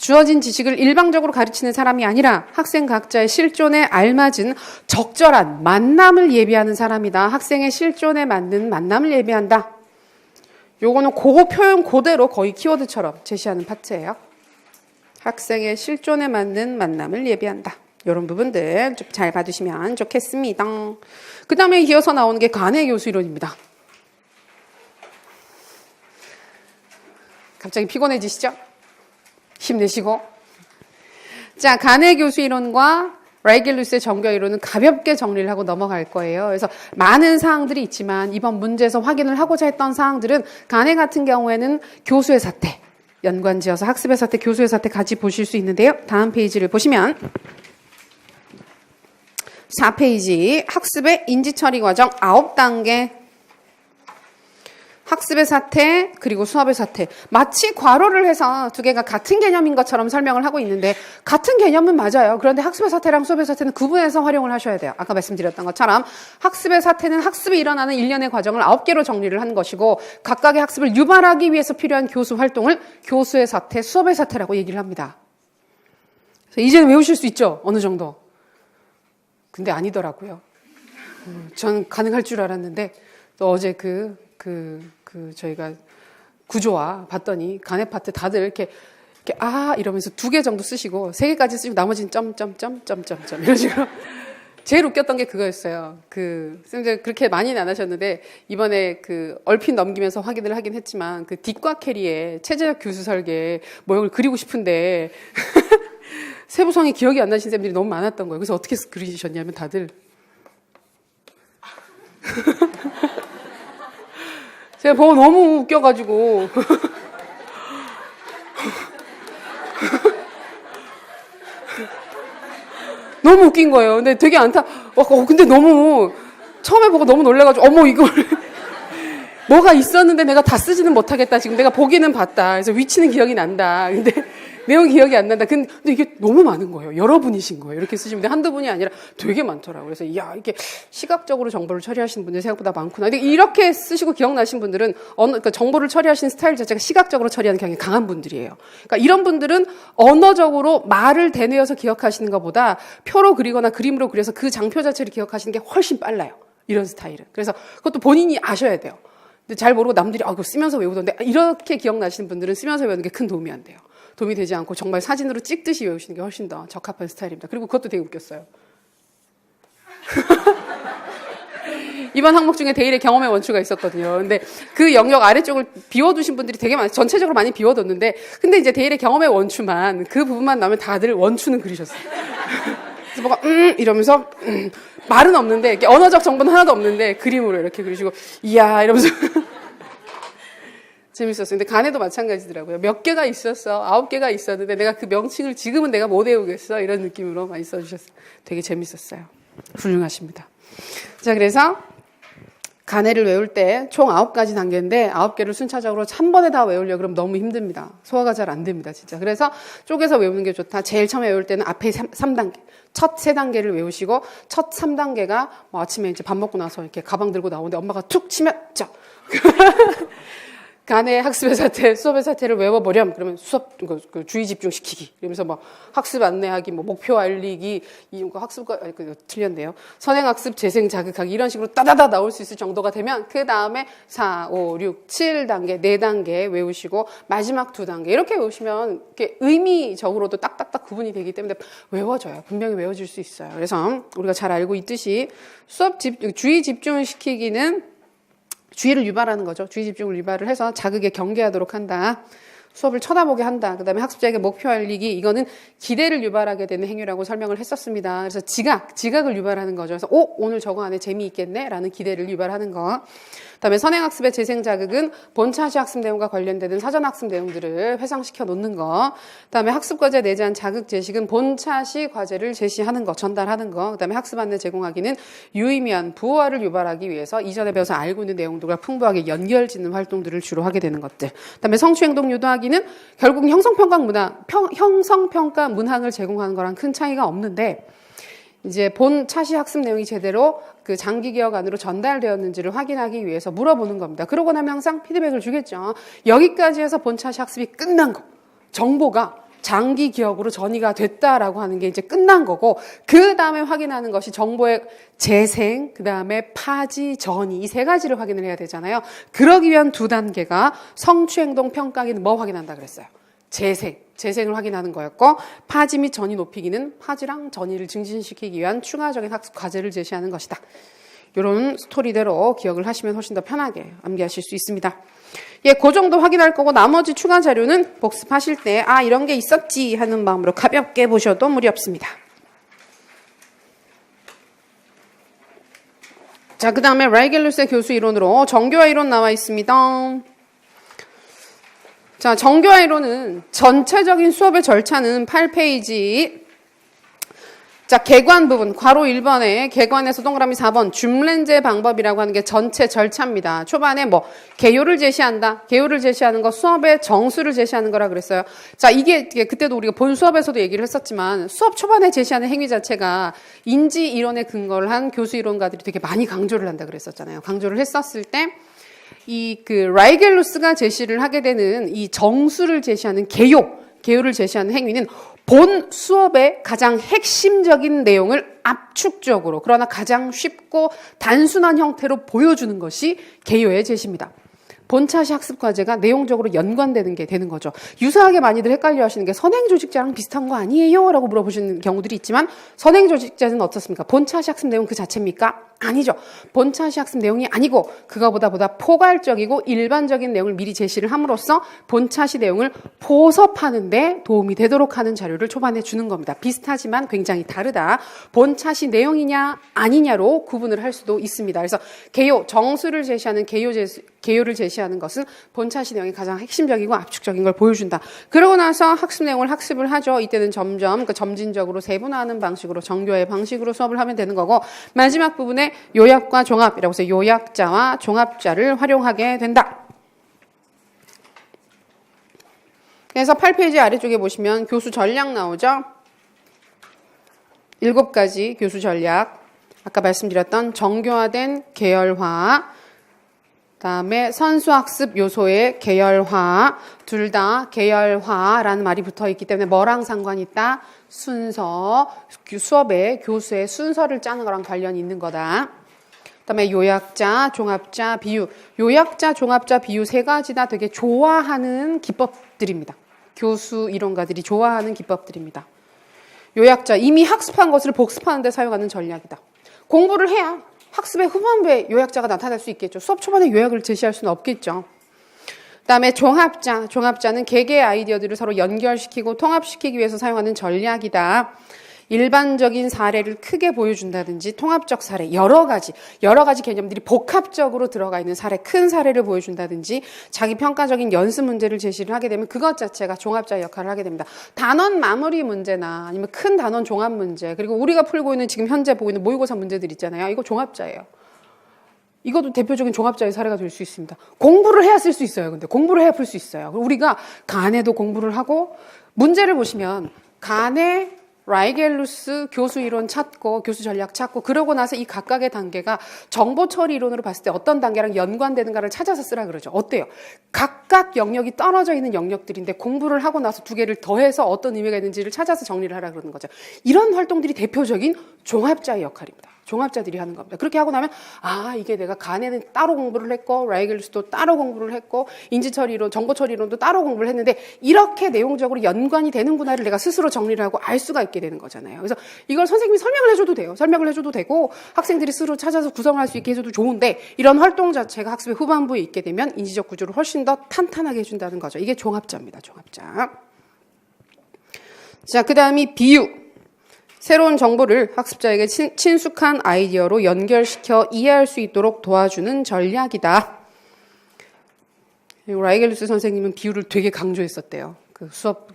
주어진 지식을 일방적으로 가르치는 사람이 아니라 학생 각자의 실존에 알맞은 적절한 만남을 예비하는 사람이다. 학생의 실존에 맞는 만남을 예비한다. 요거는 그거 표현 그대로 거의 키워드처럼 제시하는 파트예요. 학생의 실존에 맞는 만남을 예비한다. 이런 부분들 좀 잘 봐두시면 좋겠습니다. 그 다음에 이어서 나오는 게 간의 교수 이론입니다. 갑자기 피곤해지시죠? 힘내시고. 자, 간의 교수 이론과 레길루스의 정교 이론은 가볍게 정리를 하고 넘어갈 거예요. 그래서 많은 사항들이 있지만 이번 문제에서 확인을 하고자 했던 사항들은 간의 같은 경우에는 교수의 사태, 연관지어서 학습의 사태, 교수의 사태 같이 보실 수 있는데요. 다음 페이지를 보시면 4페이지 학습의 인지처리 과정 9단계 학습의 사태 그리고 수업의 사태 마치 괄호를 해서 두 개가 같은 개념인 것처럼 설명을 하고 있는데 같은 개념은 맞아요. 그런데 학습의 사태랑 수업의 사태는 구분해서 활용을 하셔야 돼요. 아까 말씀드렸던 것처럼 학습의 사태는 학습이 일어나는 일련의 과정을 9개로 정리를 하는 것이고 각각의 학습을 유발하기 위해서 필요한 교수 활동을 교수의 사태, 수업의 사태라고 얘기를 합니다. 그래서 이제는 외우실 수 있죠. 어느 정도. 근데 아니더라고요. 전 가능할 줄 알았는데 또 어제 저희가 구조화 봤더니 간의 파트 다들 이렇게 이러면서 2개 정도 쓰시고 3개까지 쓰시고 나머지는 점점점점점점 이런 식으로. 제일 웃겼던 게 그거였어요. 쌤들 그렇게 많이는 안 하셨는데 이번에 얼핏 넘기면서 확인을 하긴 했지만 딕과 캐리의 체제적 교수 설계 모형을 그리고 싶은데 세부성이 기억이 안 나신 쌤들이 너무 많았던 거예요. 그래서 어떻게 그리셨냐면 다들 제가 보고 너무 웃겨가지고 너무 웃긴 거예요. 근데 되게 근데 너무 처음에 보고 너무 놀래가지고 어머 이걸 뭐가 있었는데 내가 다 쓰지는 못하겠다. 지금 내가 보기는 봤다. 그래서 위치는 기억이 난다. 근데 내용 기억이 안 난다. 근데 이게 너무 많은 거예요. 여러분이신 거예요. 이렇게 쓰시면 돼. 한두 분이 아니라 되게 많더라고요. 그래서 이게 시각적으로 정보를 처리하시는 분들이 생각보다 많구나. 근데 이렇게 쓰시고 기억나신 분들은 그러니까 정보를 처리하시는 스타일 자체가 시각적으로 처리하는 경향이 강한 분들이에요. 그러니까 이런 분들은 언어적으로 말을 대뇌어서 기억하시는 것보다 표로 그리거나 그림으로 그려서 그 장표 자체를 기억하시는 게 훨씬 빨라요. 이런 스타일은. 그래서 그것도 본인이 아셔야 돼요. 근데 잘 모르고 남들이 그거 쓰면서 외우던데 이렇게 기억나시는 분들은 쓰면서 외우는 게 큰 도움이 안 돼요. 도움이 되지 않고 정말 사진으로 찍듯이 외우시는 게 훨씬 더 적합한 스타일입니다. 그리고 그것도 되게 웃겼어요. 이번 항목 중에 데일의 경험의 원추가 있었거든요. 근데 그 영역 아래쪽을 비워두신 분들이 되게 많아요. 전체적으로 많이 비워뒀는데 근데 이제 데일의 경험의 원추만 그 부분만 나오면 다들 원추는 그리셨어요. 그래서 뭔가 이러면서 말은 없는데 언어적 정보는 하나도 없는데 그림으로 이렇게 그리시고 이야 이러면서 재밌었어요. 근데 간에도 마찬가지더라고요. 몇 개가 있었어. 9개가 있었는데 내가 그 명칭을 지금은 내가 못 외우겠어. 이런 느낌으로 많이 써주셨어요. 되게 재밌었어요. 훌륭하십니다. 자, 그래서 간해를 외울 때 총 9가지 단계인데 9개를 순차적으로 한 번에 다 외우려고 그러면 너무 힘듭니다. 소화가 잘 안 됩니다. 진짜. 그래서 쪼개서 외우는 게 좋다. 제일 처음에 외울 때는 앞에 3단계. 첫 3단계를 외우시고 첫 3단계가 뭐 아침에 이제 밥 먹고 나서 이렇게 가방 들고 나오는데 엄마가 툭 치면 간의 학습의 사태, 수업의 사태를 외워보렴. 그러면 수업, 주의 집중시키기. 이러면서 막 학습 안내하기, 목표 알리기, 학습과, 틀렸네요. 선행학습, 재생 자극하기. 이런 식으로 따다다 나올 수 있을 정도가 되면, 그 다음에 4, 5, 6, 7단계, 4단계 외우시고, 마지막 2단계. 이렇게 외우시면, 이렇게 의미적으로도 딱딱딱 구분이 되기 때문에 외워져요. 분명히 외워질 수 있어요. 그래서 우리가 잘 알고 있듯이 주의 집중시키기는 주의를 유발하는 거죠. 주의 집중을 유발을 해서 자극에 경계하도록 한다. 수업을 쳐다보게 한다. 그 다음에 학습자에게 목표 알리기. 이거는 기대를 유발하게 되는 행위라고 설명을 했었습니다. 그래서 지각을 유발하는 거죠. 그래서 오늘 저거 안에 재미있겠네? 라는 기대를 유발하는 거. 그 다음에 선행학습의 재생자극은 본차시 학습 내용과 관련되는 사전학습 내용들을 회상시켜 놓는 거. 그 다음에 학습과제 내재한 자극 제식은 본차시 과제를 제시하는 거, 전달하는 거. 그 다음에 학습 안내 제공하기는 유의미한 부호화를 유발하기 위해서 이전에 배워서 알고 있는 내용들과 풍부하게 연결짓는 활동들을 주로 하게 되는 것들. 그 다음에 성취행동 유도하기는 결국 형성평가 문항을 제공하는 거랑 큰 차이가 없는데 이제 본 차시 학습 내용이 제대로 그 장기 기억 안으로 전달되었는지를 확인하기 위해서 물어보는 겁니다. 그러고 나면 항상 피드백을 주겠죠. 여기까지 해서 본 차시 학습이 끝난 거. 정보가 장기 기억으로 전이가 됐다라고 하는 게 이제 끝난 거고, 그 다음에 확인하는 것이 정보의 재생, 그 다음에 파지, 전이, 이 세 가지를 확인을 해야 되잖아요. 그러기 위한 두 단계가 성취행동 평가기는 뭐 확인한다 그랬어요? 재생을 확인하는 거였고, 파지 및 전이 높이기는 파지랑 전이를 증진시키기 위한 추가적인 학습 과제를 제시하는 것이다. 이런 스토리대로 기억을 하시면 훨씬 더 편하게 암기하실 수 있습니다. 예, 그 정도 확인할 거고, 나머지 추가 자료는 복습하실 때 이런 게 있었지 하는 마음으로 가볍게 보셔도 무리 없습니다. 자, 그 다음에 라이겔루스의 교수 이론으로 정교화 이론 나와 있습니다. 자, 정교화 이론은 전체적인 수업의 절차는 8페이지. 자, 개관 부분, 괄호 1번에 개관에서 동그라미 4번 줌렌즈의 방법이라고 하는 게 전체 절차입니다. 초반에 개요를 제시한다. 개요를 제시하는 거, 수업의 정수를 제시하는 거라 그랬어요. 자, 이게 그때도 우리가 본 수업에서도 얘기를 했었지만, 수업 초반에 제시하는 행위 자체가 인지 이론에 근거를 한 교수 이론가들이 되게 많이 강조를 한다 그랬었잖아요. 강조를 했었을 때, 라이겔루스가 제시를 하게 되는 이 정수를 제시하는 개요를 제시하는 행위는 본 수업의 가장 핵심적인 내용을 압축적으로, 그러나 가장 쉽고 단순한 형태로 보여주는 것이 개요의 제시입니다. 본차시 학습 과제가 내용적으로 연관되는 게 되는 거죠. 유사하게 많이들 헷갈려 하시는 게 선행조직자랑 비슷한 거 아니에요? 라고 물어보시는 경우들이 있지만, 선행조직자는 어떻습니까? 본차시 학습 내용 그 자체입니까? 아니죠. 본차시 학습 내용이 아니고 그거보다 포괄적이고 일반적인 내용을 미리 제시를 함으로써 본차시 내용을 포섭하는 데 도움이 되도록 하는 자료를 초반에 주는 겁니다. 비슷하지만 굉장히 다르다. 본차시 내용이냐 아니냐로 구분을 할 수도 있습니다. 그래서 개요, 정수를 제시하는 개요를 제시하는 것은 본차시 내용이 가장 핵심적이고 압축적인 걸 보여준다. 그러고 나서 학습 내용을 학습을 하죠. 이때는 점점 점진적으로 세분화하는 방식으로, 정교의 방식으로 수업을 하면 되는 거고, 마지막 부분에 요약과 종합이라고 해서 요약자와 종합자를 활용하게 된다. 그래서 8페이지 아래쪽에 보시면 교수 전략 나오죠. 7가지 교수 전략. 아까 말씀드렸던 정교화된 계열화, 그다음에 선수학습 요소의 계열화, 둘 다 계열화라는 말이 붙어있기 때문에 뭐랑 상관이 있다? 순서, 수업에 교수의 순서를 짜는 거랑 관련이 있는 거다. 그다음에 요약자, 종합자, 비유. 요약자, 종합자, 비유 세 가지 다 되게 좋아하는 기법들입니다. 교수 이론가들이 좋아하는 기법들입니다. 요약자, 이미 학습한 것을 복습하는 데 사용하는 전략이다. 공부를 해야 학습의 후반부에 요약자가 나타날 수 있겠죠. 수업 초반에 요약을 제시할 수는 없겠죠. 그다음에 종합자는 개개의 아이디어들을 서로 연결시키고 통합시키기 위해서 사용하는 전략이다. 일반적인 사례를 크게 보여준다든지 통합적 사례, 여러 가지 개념들이 복합적으로 들어가 있는 사례, 큰 사례를 보여준다든지 자기 평가적인 연습 문제를 제시를 하게 되면 그것 자체가 종합자의 역할을 하게 됩니다. 단원 마무리 문제나 아니면 큰 단원 종합 문제, 그리고 우리가 풀고 있는 지금 현재 보고 있는 모의고사 문제들 있잖아요. 이거 종합자예요. 이것도 대표적인 종합자의 사례가 될 수 있습니다. 공부를 해야 쓸 수 있어요. 근데 공부를 해야 풀 수 있어요. 우리가 간에도 공부를 하고, 문제를 보시면 간에 라이겔루스 교수 이론 찾고 교수 전략 찾고, 그러고 나서 이 각각의 단계가 정보 처리 이론으로 봤을 때 어떤 단계랑 연관되는가를 찾아서 쓰라 그러죠. 어때요? 각각 영역이 떨어져 있는 영역들인데 공부를 하고 나서 두 개를 더해서 어떤 의미가 있는지를 찾아서 정리를 하라 그러는 거죠. 이런 활동들이 대표적인 종합자의 역할입니다. 종합자들이 하는 겁니다. 그렇게 하고 나면 이게 내가 간에는 따로 공부를 했고 라이겔루스도 따로 공부를 했고 인지처리 이론, 정보처리 이론도 따로 공부를 했는데 이렇게 내용적으로 연관이 되는구나를 내가 스스로 정리를 하고 알 수가 있게 되는 거잖아요. 그래서 이걸 선생님이 설명을 해줘도 돼요. 설명을 해줘도 되고 학생들이 스스로 찾아서 구성할 수 있게 해줘도 좋은데, 이런 활동 자체가 학습의 후반부에 있게 되면 인지적 구조를 훨씬 더 탄탄하게 해준다는 거죠. 이게 종합자입니다. 종합자. 자, 그 다음이 비유. 새로운 정보를 학습자에게 친숙한 아이디어로 연결시켜 이해할 수 있도록 도와주는 전략이다. 라이겔루스 선생님은 비유를 되게 강조했었대요. 수업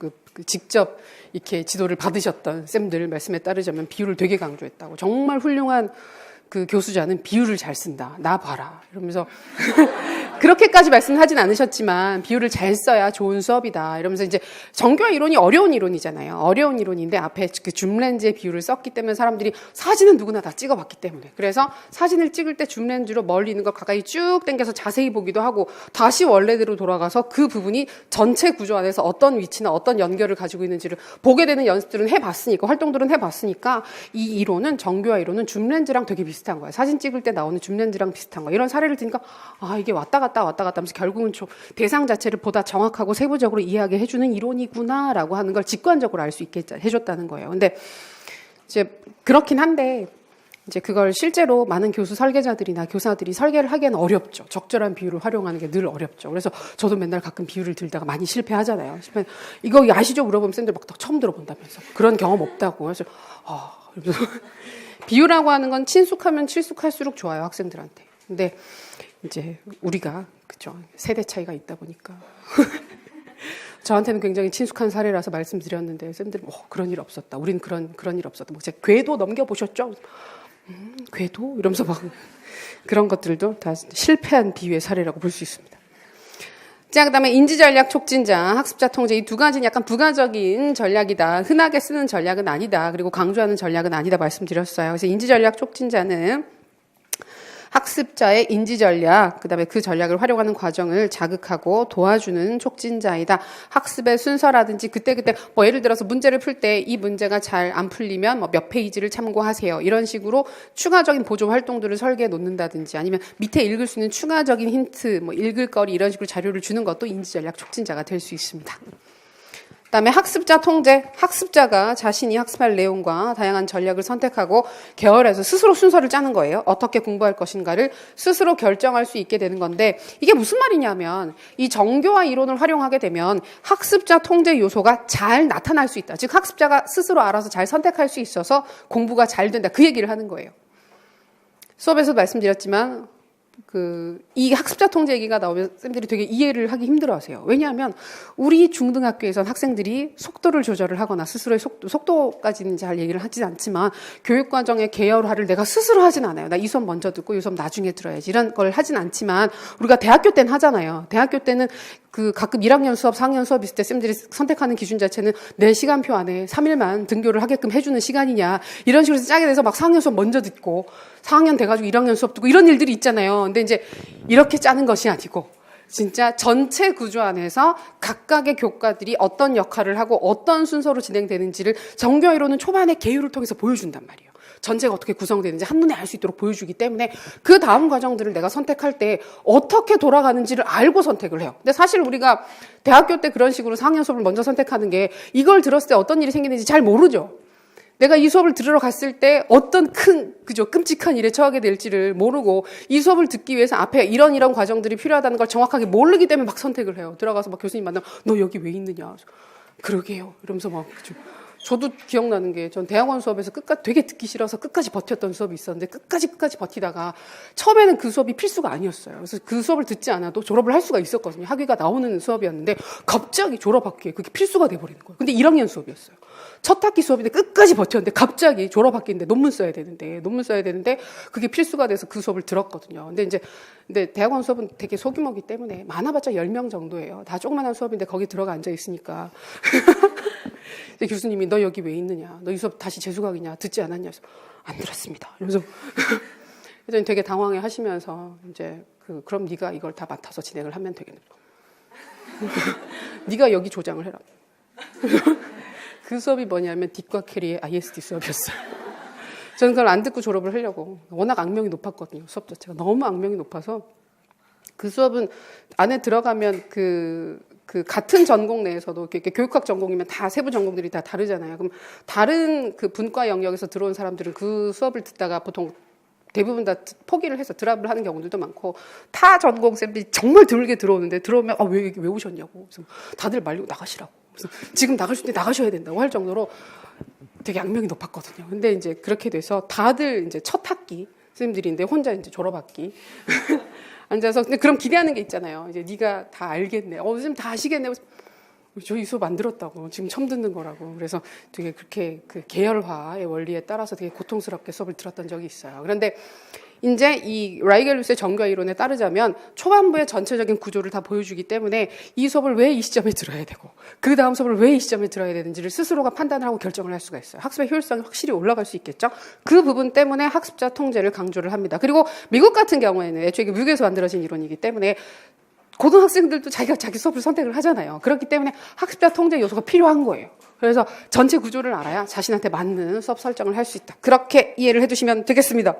직접 이렇게 지도를 받으셨던 쌤들 말씀에 따르자면 비유를 되게 강조했다고. 정말 훌륭한 그 교수자는 비유를 잘 쓴다. 나 봐라. 이러면서 그렇게까지 말씀하진 않으셨지만 비유를 잘 써야 좋은 수업이다. 이러면서 이제 정교화 이론이 어려운 이론이잖아요. 어려운 이론인데 앞에 그 줌렌즈의 비유를 썼기 때문에 사람들이 사진은 누구나 다 찍어봤기 때문에. 그래서 사진을 찍을 때 줌렌즈로 멀리 있는 걸 가까이 쭉 당겨서 자세히 보기도 하고 다시 원래대로 돌아가서 그 부분이 전체 구조 안에서 어떤 위치나 어떤 연결을 가지고 있는지를 보게 되는 연습들은 해봤으니까, 활동들은 해봤으니까 이 이론은, 정교화 이론은 줌렌즈랑 되게 비슷한 거야. 사진 찍을 때 나오는 줌렌즈랑 비슷한 거야. 이런 사례를 들으니까 아, 이게 왔다 갔다 하면서 결국은 대상 자체를 보다 정확하고 세부적으로 이해하게 해주는 이론이구나라고 하는 걸 직관적으로 알 수 있게 해줬다는 거예요. 근데 이제 그렇긴 한데 이제 그걸 실제로 많은 교수 설계자들이나 교사들이 설계를 하기에는 어렵죠. 적절한 비유를 활용하는 게 늘 어렵죠. 그래서 저도 맨날 가끔 비유를 들다가 많이 실패하잖아요. 이거 아시죠? 물어보면 쌤들 막 처음 들어본다면서. 그런 경험 없다고. 그래서 그래서 비유라고 하는 건 친숙하면 친숙할수록 좋아요, 학생들한테. 근데 이제 우리가 그죠, 세대 차이가 있다 보니까 저한테는 굉장히 친숙한 사례라서 말씀드렸는데 쌤들 그런 일 없었다. 우린 그런 일 없었다. 뭐 제가 궤도 넘겨보셨죠? 궤도? 이러면서 막 그런 것들도 다 실패한 비유의 사례라고 볼 수 있습니다. 자, 그 다음에 인지전략 촉진자, 학습자 통제, 이 두 가지는 약간 부가적인 전략이다. 흔하게 쓰는 전략은 아니다. 그리고 강조하는 전략은 아니다 말씀드렸어요. 그래서 인지전략 촉진자는 학습자의 인지전략, 그 다음에 그 전략을 활용하는 과정을 자극하고 도와주는 촉진자이다. 학습의 순서라든지 그때그때 뭐 예를 들어서 문제를 풀 때 이 문제가 잘 안 풀리면 뭐 몇 페이지를 참고하세요. 이런 식으로 추가적인 보조 활동들을 설계해 놓는다든지 아니면 밑에 읽을 수 있는 추가적인 힌트, 뭐 읽을 거리 이런 식으로 자료를 주는 것도 인지전략 촉진자가 될 수 있습니다. 그다음에 학습자 통제, 학습자가 자신이 학습할 내용과 다양한 전략을 선택하고 계열해서 스스로 순서를 짜는 거예요. 어떻게 공부할 것인가를 스스로 결정할 수 있게 되는 건데 이게 무슨 말이냐면 이 정교화 이론을 활용하게 되면 학습자 통제 요소가 잘 나타날 수 있다. 즉 학습자가 스스로 알아서 잘 선택할 수 있어서 공부가 잘 된다. 그 얘기를 하는 거예요. 수업에서 말씀드렸지만 이 학습자 통제 얘기가 나오면 쌤들이 되게 이해를 하기 힘들어 하세요. 왜냐하면 우리 중등학교에선 학생들이 속도를 조절을 하거나 스스로의 속도까지는 잘 얘기를 하진 않지만 교육과정의 계열화를 내가 스스로 하진 않아요. 나 이 수업 먼저 듣고 이 수업 나중에 들어야지. 이런 걸 하진 않지만 우리가 대학교 때는 하잖아요. 대학교 때는 가끔 1학년 수업, 4학년 수업 있을 때 쌤들이 선택하는 기준 자체는 내 시간표 안에 3일만 등교를 하게끔 해주는 시간이냐. 이런 식으로 짜게 돼서 막 4학년 수업 먼저 듣고 4학년 돼가지고 1학년 수업 듣고 이런 일들이 있잖아요. 근데 이제 이렇게 짜는 것이 아니고 진짜 전체 구조 안에서 각각의 교과들이 어떤 역할을 하고 어떤 순서로 진행되는지를 정교화 이론은 초반에 계율을 통해서 보여준단 말이에요. 전체가 어떻게 구성되는지 한눈에 알 수 있도록 보여주기 때문에 그 다음 과정들을 내가 선택할 때 어떻게 돌아가는지를 알고 선택을 해요. 근데 사실 우리가 대학교 때 그런 식으로 4학년 수업을 먼저 선택하는 게 이걸 들었을 때 어떤 일이 생기는지 잘 모르죠. 내가 이 수업을 들으러 갔을 때 어떤 끔찍한 일에 처하게 될지를 모르고 이 수업을 듣기 위해서 앞에 이런 과정들이 필요하다는 걸 정확하게 모르기 때문에 막 선택을 해요. 들어가서 막 교수님 만나면 너 여기 왜 있느냐. 그러게요. 이러면서 막 저도 기억나는 게 전 대학원 수업에서 끝까지 되게 듣기 싫어서 끝까지 버텼던 수업이 있었는데 끝까지 버티다가 처음에는 그 수업이 필수가 아니었어요. 그래서 그 수업을 듣지 않아도 졸업을 할 수가 있었거든요. 학위가 나오는 수업이었는데 갑자기 졸업학기에 그게 필수가 돼버리는 거예요. 근데 1학년 수업이었어요. 첫 학기 수업인데 끝까지 버텼는데 갑자기 졸업학기인데 논문 써야 되는데 그게 필수가 돼서 그 수업을 들었거든요. 근데 대학원 수업은 되게 소규모이기 때문에 많아봤자 10명 정도예요. 다 조그만한 수업인데 거기 들어가 앉아 있으니까. 교수님이 너 여기 왜 있느냐? 너 이 수업 다시 재수강이냐? 듣지 않았냐? 그래서 안 들었습니다. 이러면서 그래서 되게 당황해 하시면서 이제 그럼 네가 이걸 다 맡아서 진행을 하면 되겠네. 네가 여기 조장을 해라. 그 수업이 뭐냐면 딕과 캐리의 ISD 수업이었어요. 저는 그걸 안 듣고 졸업을 하려고. 워낙 악명이 높았거든요. 수업 자체가 너무 악명이 높아서 그 수업은 안에 들어가면 같은 전공 내에서도 이렇게 교육학 전공이면 다 세부 전공들이 다 다르잖아요. 그럼 다른 분과 영역에서 들어온 사람들은 그 수업을 듣다가 보통 대부분 다 포기를 해서 드랍을 하는 경우들도 많고 타 전공 쌤들이 정말 드물게 들어오는데 들어오면 왜 오셨냐고. 그래서 다들 말리고 나가시라고. 그래서 지금 나갈 수 있는데 나가셔야 된다고 할 정도로 되게 악명이 높았거든요. 근데 이제 그렇게 돼서 다들 이제 첫 학기 쌤들인데 혼자 이제 졸업학기 앉아서 근데 그럼 기대하는 게 있잖아요. 이제 네가 다 알겠네. 선생님 다 아시겠네. 저 이 수업 안 들었다고. 지금 처음 듣는 거라고. 그래서 되게 그렇게 계열화의 원리에 따라서 되게 고통스럽게 수업을 들었던 적이 있어요. 그런데 이제 이 라이겔루스의 정교화 이론에 따르자면 초반부의 전체적인 구조를 다 보여주기 때문에 이 수업을 왜 이 시점에 들어야 되고 그 다음 수업을 왜 이 시점에 들어야 되는지를 스스로가 판단을 하고 결정을 할 수가 있어요. 학습의 효율성이 확실히 올라갈 수 있겠죠. 그 부분 때문에 학습자 통제를 강조를 합니다. 그리고 미국 같은 경우에는 애초에 이게 미국에서 만들어진 이론이기 때문에 고등학생들도 자기가 자기 수업을 선택을 하잖아요. 그렇기 때문에 학습자 통제 요소가 필요한 거예요. 그래서 전체 구조를 알아야 자신한테 맞는 수업 설정을 할 수 있다. 그렇게 이해를 해두시면 되겠습니다.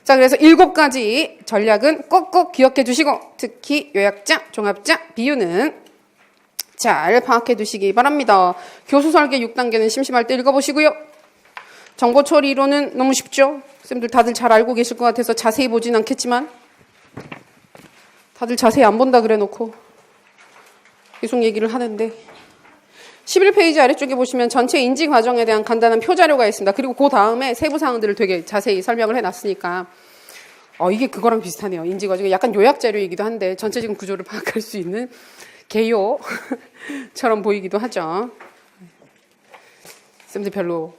자, 그래서 7가지 전략은 꼭꼭 기억해 두시고 특히 요약자, 종합자, 비유는 잘 파악해 두시기 바랍니다. 교수 설계 6단계는 심심할 때 읽어보시고요. 정보 처리 이론은 너무 쉽죠? 쌤들 다들 잘 알고 계실 것 같아서 자세히 보진 않겠지만 다들 자세히 안 본다 그래 놓고 계속 얘기를 하는데 11페이지 아래쪽에 보시면 전체 인지 과정에 대한 간단한 표자료가 있습니다. 그리고 그 다음에 세부 사항들을 되게 자세히 설명을 해놨으니까 이게 그거랑 비슷하네요. 인지 과정이 약간 요약 자료이기도 한데 전체적인 구조를 파악할 수 있는 개요처럼 보이기도 하죠. 쌤들 별로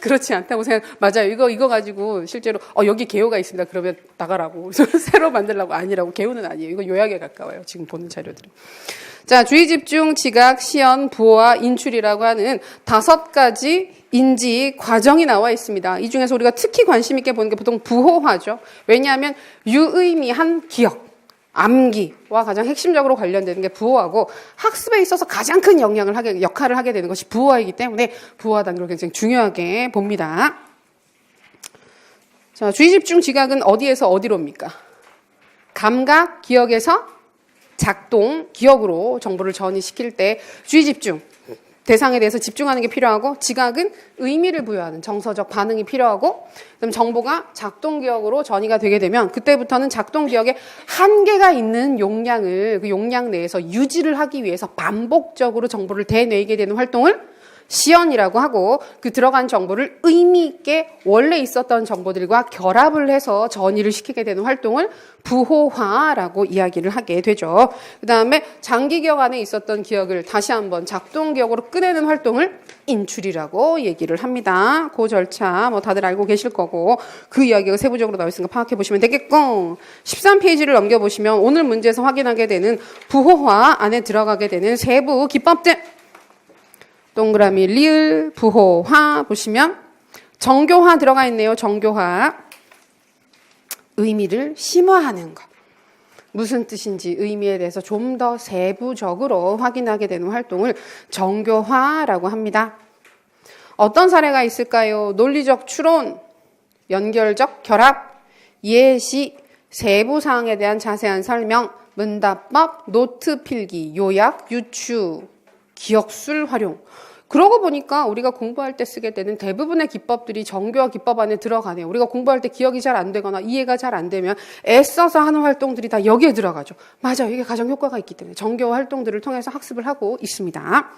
그렇지 않다고 맞아요. 이거 가지고 실제로 여기 개요가 있습니다. 그러면 나가라고 새로 만들라고 아니라고. 개요는 아니에요. 이거 요약에 가까워요. 지금 보는 자료들은. 자, 주의 집중, 지각, 시연, 부호와 인출이라고 하는 5가지 인지 과정이 나와 있습니다. 이 중에서 우리가 특히 관심 있게 보는 게 보통 부호화죠. 왜냐하면 유의미한 기억, 암기와 가장 핵심적으로 관련되는 게 부호하고 학습에 있어서 가장 큰 역할을 하게 되는 것이 부호이기 때문에 부호화 단계를 굉장히 중요하게 봅니다. 자, 주의 집중 지각은 어디에서 어디로입니까? 감각, 기억에서 작동, 기억으로 정보를 전이시킬 때 주의 집중, 대상에 대해서 집중하는 게 필요하고 지각은 의미를 부여하는 정서적 반응이 필요하고 그다음 정보가 작동 기억으로 전이가 되게 되면 그때부터는 작동 기억에 한계가 있는 용량을 그 용량 내에서 유지를 하기 위해서 반복적으로 정보를 되뇌이게 되는 활동을 시연이라고 하고 그 들어간 정보를 의미 있게 원래 있었던 정보들과 결합을 해서 전이를 시키게 되는 활동을 부호화라고 이야기를 하게 되죠. 그 다음에 장기 기억 안에 있었던 기억을 다시 한번 작동 기억으로 꺼내는 활동을 인출이라고 얘기를 합니다. 그 절차 다들 알고 계실 거고 그 이야기가 세부적으로 나와 있으니까 파악해 보시면 되겠고 13페이지를 넘겨보시면 오늘 문제에서 확인하게 되는 부호화 안에 들어가게 되는 세부 기법들 동그라미 리을 부호화 보시면 정교화 들어가 있네요. 정교화 의미를 심화하는 것 무슨 뜻인지 의미에 대해서 좀 더 세부적으로 확인하게 되는 활동을 정교화라고 합니다. 어떤 사례가 있을까요? 논리적 추론, 연결적 결합, 예시, 세부 사항에 대한 자세한 설명, 문답법, 노트 필기, 요약, 유추, 기억술 활용. 그러고 보니까 우리가 공부할 때 쓰게 되는 대부분의 기법들이 정교화 기법 안에 들어가네요. 우리가 공부할 때 기억이 잘 안 되거나 이해가 잘 안 되면 애써서 하는 활동들이 다 여기에 들어가죠. 맞아요. 이게 가장 효과가 있기 때문에 정교화 활동들을 통해서 학습을 하고 있습니다.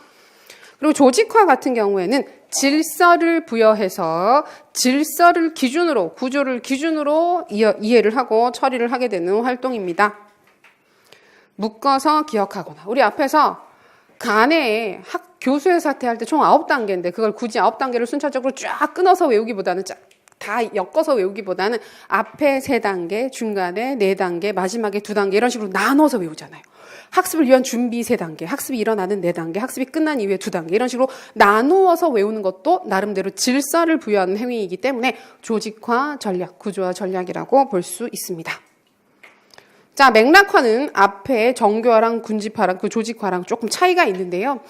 그리고 조직화 같은 경우에는 질서를 부여해서 질서를 기준으로 구조를 기준으로 이해를 하고 처리를 하게 되는 활동입니다. 묶어서 기억하거나 우리 앞에서 간에 교수회 사퇴할 때 총 9단계인데 그걸 굳이 9단계를 순차적으로 쫙 끊어서 외우기보다는 다 엮어서 외우기보다는 앞에 3단계, 중간에 4단계, 마지막에 2단계 이런 식으로 나눠서 외우잖아요. 학습을 위한 준비 3단계, 학습이 일어나는 4단계, 학습이 끝난 이후에 2단계 이런 식으로 나누어서 외우는 것도 나름대로 질서를 부여하는 행위이기 때문에 조직화 전략, 구조화 전략이라고 볼 수 있습니다. 자, 맥락화는 앞에 정교화랑 군집화랑 그 조직화랑 조금 차이가 있는데요.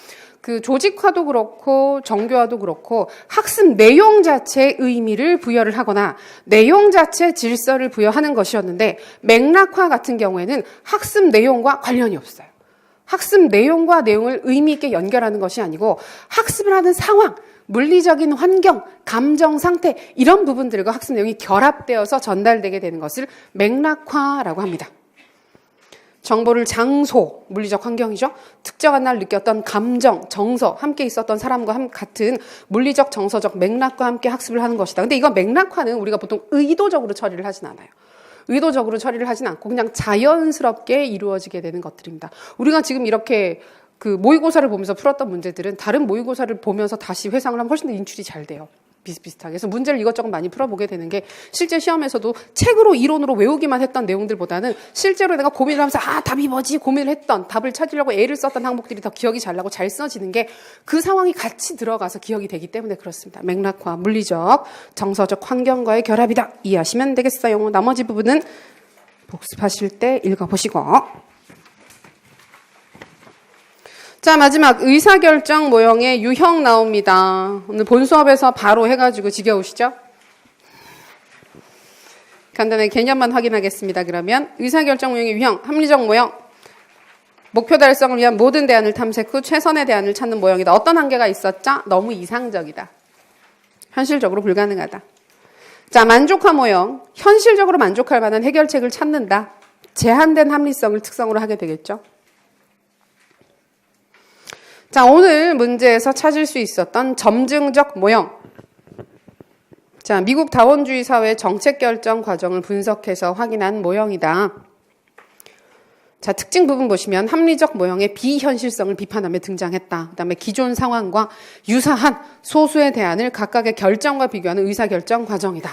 그 조직화도 그렇고 정교화도 그렇고 학습 내용 자체의 의미를 부여를 하거나 내용 자체의 질서를 부여하는 것이었는데 맥락화 같은 경우에는 학습 내용과 관련이 없어요. 학습 내용과 내용을 의미 있게 연결하는 것이 아니고 학습을 하는 상황, 물리적인 환경, 감정 상태 이런 부분들과 학습 내용이 결합되어서 전달되게 되는 것을 맥락화라고 합니다. 정보를 장소, 물리적 환경이죠. 특정한 날 느꼈던 감정, 정서, 함께 있었던 사람과 같은 물리적, 정서적 맥락과 함께 학습을 하는 것이다. 근데 이건 맥락화는 우리가 보통 의도적으로 처리를 하진 않아요. 의도적으로 처리를 하진 않고 그냥 자연스럽게 이루어지게 되는 것들입니다. 우리가 지금 이렇게 그 모의고사를 보면서 풀었던 문제들은 다른 모의고사를 보면서 다시 회상을 하면 훨씬 더 인출이 잘 돼요. 비슷비슷하게. 그래서 문제를 이것저것 많이 풀어보게 되는 게 실제 시험에서도 책으로 이론으로 외우기만 했던 내용들보다는 실제로 내가 고민을 하면서 답이 뭐지 고민을 했던 답을 찾으려고 애를 썼던 항목들이 더 기억이 잘 나고 잘 써지는 게 그 상황이 같이 들어가서 기억이 되기 때문에 그렇습니다. 맥락화, 물리적, 정서적 환경과의 결합이다. 이해하시면 되겠어요. 나머지 부분은 복습하실 때 읽어보시고. 자, 마지막 의사결정 모형의 유형 나옵니다. 오늘 본 수업에서 바로 해가지고 지겨우시죠? 간단하게 개념만 확인하겠습니다. 그러면 의사결정 모형의 유형, 합리적 모형. 목표 달성을 위한 모든 대안을 탐색 후 최선의 대안을 찾는 모형이다. 어떤 한계가 있었죠? 너무 이상적이다. 현실적으로 불가능하다. 자, 만족화 모형. 현실적으로 만족할 만한 해결책을 찾는다. 제한된 합리성을 특성으로 하게 되겠죠. 자, 오늘 문제에서 찾을 수 있었던 점증적 모형. 자, 미국 다원주의 사회의 정책 결정 과정을 분석해서 확인한 모형이다. 자, 특징 부분 보시면 합리적 모형의 비현실성을 비판하며 등장했다. 그다음에 기존 상황과 유사한 소수의 대안을 각각의 결정과 비교하는 의사결정 과정이다.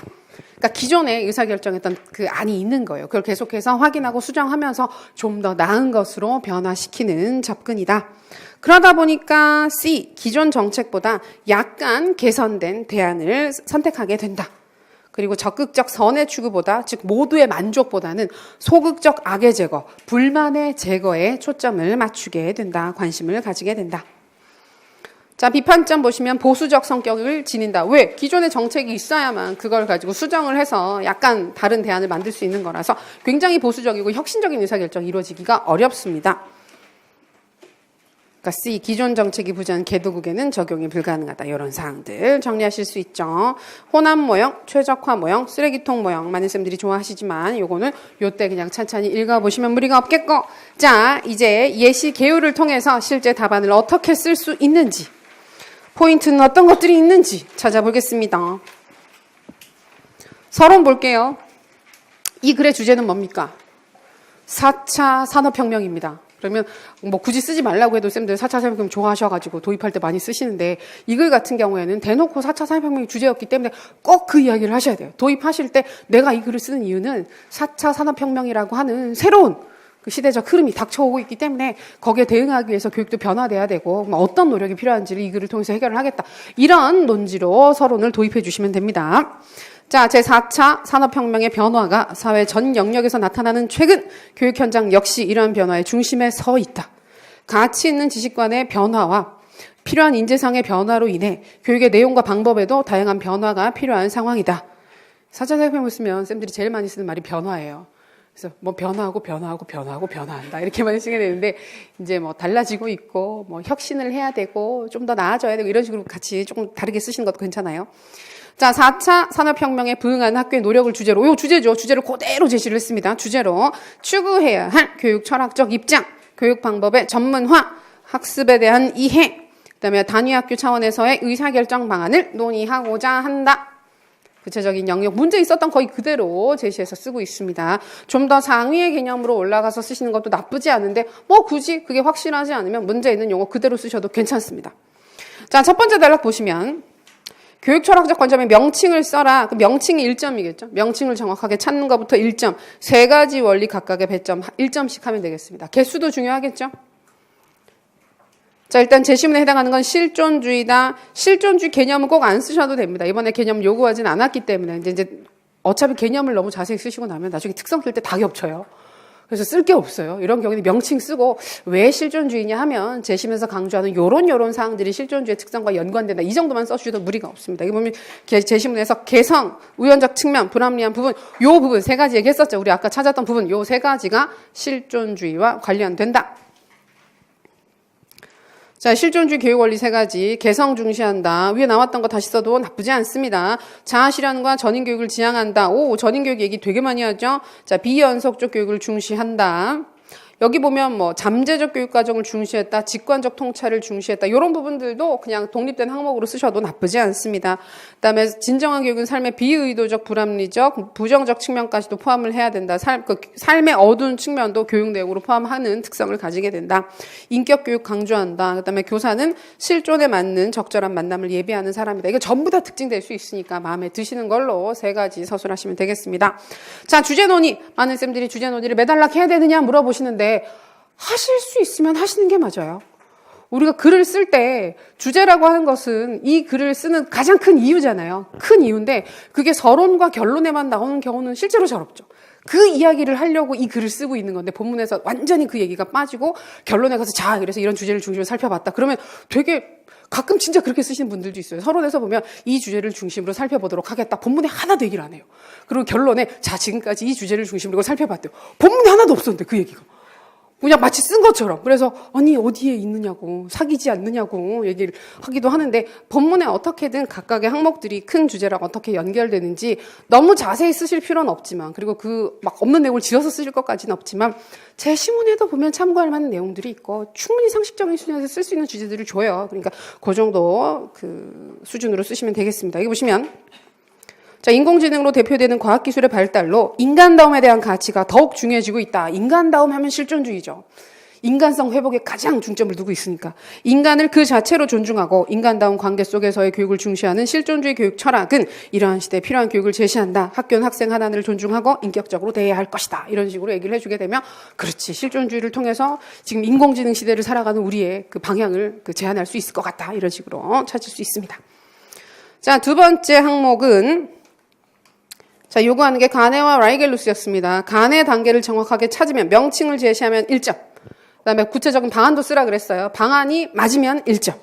그러니까 기존에 의사결정했던 그 안이 있는 거예요. 그걸 계속해서 확인하고 수정하면서 좀 더 나은 것으로 변화시키는 접근이다. 그러다 보니까 C, 기존 정책보다 약간 개선된 대안을 선택하게 된다. 그리고 적극적 선의 추구보다, 즉 모두의 만족보다는 소극적 악의 제거, 불만의 제거에 초점을 맞추게 된다. 관심을 가지게 된다. 자, 비판점 보시면 보수적 성격을 지닌다. 왜? 기존의 정책이 있어야만 그걸 가지고 수정을 해서 약간 다른 대안을 만들 수 있는 거라서 굉장히 보수적이고 혁신적인 의사결정이 이루어지기가 어렵습니다. 그러니까 C, 기존 정책이 부재한 개도국에는 적용이 불가능하다. 이런 사항들 정리하실 수 있죠. 호남 모형, 최적화 모형, 쓰레기통 모형 많은 쌤들이 좋아하시지만 요거는 요때 그냥 찬찬히 읽어보시면 무리가 없겠고, 자, 이제 예시 개요를 통해서 실제 답안을 어떻게 쓸 수 있는지, 포인트는 어떤 것들이 있는지 찾아보겠습니다. 서론 볼게요. 이 글의 주제는 뭡니까? 4차 산업혁명입니다. 그러면 뭐 굳이 쓰지 말라고 해도 쌤들 4차 산업혁명 좋아하셔가지고 도입할 때 많이 쓰시는데, 이 글 같은 경우에는 대놓고 4차 산업혁명이 주제였기 때문에 꼭 그 이야기를 하셔야 돼요. 도입하실 때 내가 이 글을 쓰는 이유는 4차 산업혁명이라고 하는 새로운 그 시대적 흐름이 닥쳐오고 있기 때문에 거기에 대응하기 위해서 교육도 변화돼야 되고 어떤 노력이 필요한지를 이 글을 통해서 해결을 하겠다. 이런 논지로 서론을 도입해 주시면 됩니다. 자, 제4차 산업혁명의 변화가 사회 전 영역에서 나타나는 최근 교육 현장 역시 이러한 변화의 중심에 서 있다. 가치 있는 지식관의 변화와 필요한 인재상의 변화로 인해 교육의 내용과 방법에도 다양한 변화가 필요한 상황이다. 4차 산업혁명 쓰면 쌤들이 제일 많이 쓰는 말이 변화예요. 그래서 뭐 변화한다 이렇게 많이 쓰게 되는데, 이제 뭐 달라지고 있고 뭐 혁신을 해야 되고 좀 더 나아져야 되고 이런 식으로 같이 조금 다르게 쓰시는 것도 괜찮아요. 자, 4차 산업혁명에 부응하는 학교의 노력을 주제로, 요 주제죠. 주제를 그대로 제시를 했습니다. 주제로 추구해야 할 교육 철학적 입장, 교육 방법의 전문화, 학습에 대한 이해, 그다음에 단위학교 차원에서의 의사결정 방안을 논의하고자 한다. 구체적인 영역, 문제 있었던 거의 그대로 제시해서 쓰고 있습니다. 좀 더 상위의 개념으로 올라가서 쓰시는 것도 나쁘지 않은데 뭐 굳이 그게 확실하지 않으면 문제 있는 용어 그대로 쓰셔도 괜찮습니다. 자, 첫 번째 단락 보시면 교육 철학적 관점의 명칭을 써라. 그 명칭이 1점이겠죠. 명칭을 정확하게 찾는 것부터 1점. 세 가지 원리 각각의 배점 1점씩 하면 되겠습니다. 개수도 중요하겠죠. 자, 일단 제시문에 해당하는 건 실존주의다. 실존주의 개념은 꼭 안 쓰셔도 됩니다. 이번에 개념 요구하진 않았기 때문에 이제 어차피 개념을 너무 자세히 쓰시고 나면 나중에 특성 쓸 때 다 겹쳐요. 그래서 쓸 게 없어요. 이런 경우는 명칭 쓰고 왜 실존주의냐 하면 제시문에서 강조하는 요런 사항들이 실존주의의 특성과 연관된다. 이 정도만 써주셔도 무리가 없습니다. 이거 보면 제시문에서 개성, 우연적 측면, 불합리한 부분, 요 부분 세 가지 얘기했었죠. 우리 아까 찾았던 부분 요 세 가지가 실존주의와 관련된다. 자, 실존주의 교육 원리 세 가지. 개성 중시한다. 위에 나왔던 거 다시 써도 나쁘지 않습니다. 자아 실현과 전인 교육을 지향한다. 오, 전인 교육 얘기 되게 많이 하죠. 자, 비연속적 교육을 중시한다. 여기 보면 뭐 잠재적 교육 과정을 중시했다, 직관적 통찰을 중시했다 이런 부분들도 그냥 독립된 항목으로 쓰셔도 나쁘지 않습니다. 그다음에 진정한 교육은 삶의 비의도적, 불합리적, 부정적 측면까지도 포함을 해야 된다. 삶의 어두운 측면도 교육 내용으로 포함하는 특성을 가지게 된다. 인격 교육 강조한다. 그다음에 교사는 실존에 맞는 적절한 만남을 예비하는 사람이다. 이거 전부 다 특징될 수 있으니까 마음에 드시는 걸로 3가지 서술하시면 되겠습니다. 자, 주제 논의. 많은 쌤들이 주제 논의를 매달락 해야 되느냐 물어보시는데 하실 수 있으면 하시는 게 맞아요. 우리가 글을 쓸 때 주제라고 하는 것은 이 글을 쓰는 가장 큰 이유잖아요. 큰 이유인데 그게 서론과 결론에만 나오는 경우는 실제로 잘 없죠. 그 이야기를 하려고 이 글을 쓰고 있는 건데 본문에서 완전히 그 얘기가 빠지고 결론에 가서 자, 그래서 이런 주제를 중심으로 살펴봤다. 그러면 되게 가끔 진짜 그렇게 쓰시는 분들도 있어요. 서론에서 보면 이 주제를 중심으로 살펴보도록 하겠다. 본문에 하나도 얘기를 안 해요. 그리고 결론에 자, 지금까지 이 주제를 중심으로 살펴봤대요. 본문에 하나도 없었는데 그 얘기가. 그냥 마치 쓴 것처럼. 그래서 아니 어디에 있느냐고, 사귀지 않느냐고 얘기를 하기도 하는데 본문에 어떻게든 각각의 항목들이 큰 주제랑 어떻게 연결되는지 너무 자세히 쓰실 필요는 없지만, 그리고 그 막 없는 내용을 지어서 쓰실 것까지는 없지만 제 시문에도 보면 참고할 만한 내용들이 있고 충분히 상식적인 수준에서 쓸 수 있는 주제들을 줘요. 그러니까 그 정도 그 수준으로 쓰시면 되겠습니다. 여기 보시면 자, 인공지능으로 대표되는 과학기술의 발달로 인간다움에 대한 가치가 더욱 중요해지고 있다. 인간다움 하면 실존주의죠. 인간성 회복에 가장 중점을 두고 있으니까. 인간을 그 자체로 존중하고 인간다운 관계 속에서의 교육을 중시하는 실존주의 교육 철학은 이러한 시대에 필요한 교육을 제시한다. 학교는 학생 하나하나를 존중하고 인격적으로 대해야 할 것이다. 이런 식으로 얘기를 해주게 되면 그렇지, 실존주의를 통해서 지금 인공지능 시대를 살아가는 우리의 그 방향을 제한할 수 있을 것 같다. 이런 식으로 찾을 수 있습니다. 자, 2번째 항목은 자, 요구하는 게 가네와 라이겔루스였습니다. 가네 단계를 정확하게 찾으면, 명칭을 제시하면 1점. 그다음에 구체적인 방안도 쓰라 그랬어요. 방안이 맞으면 1점.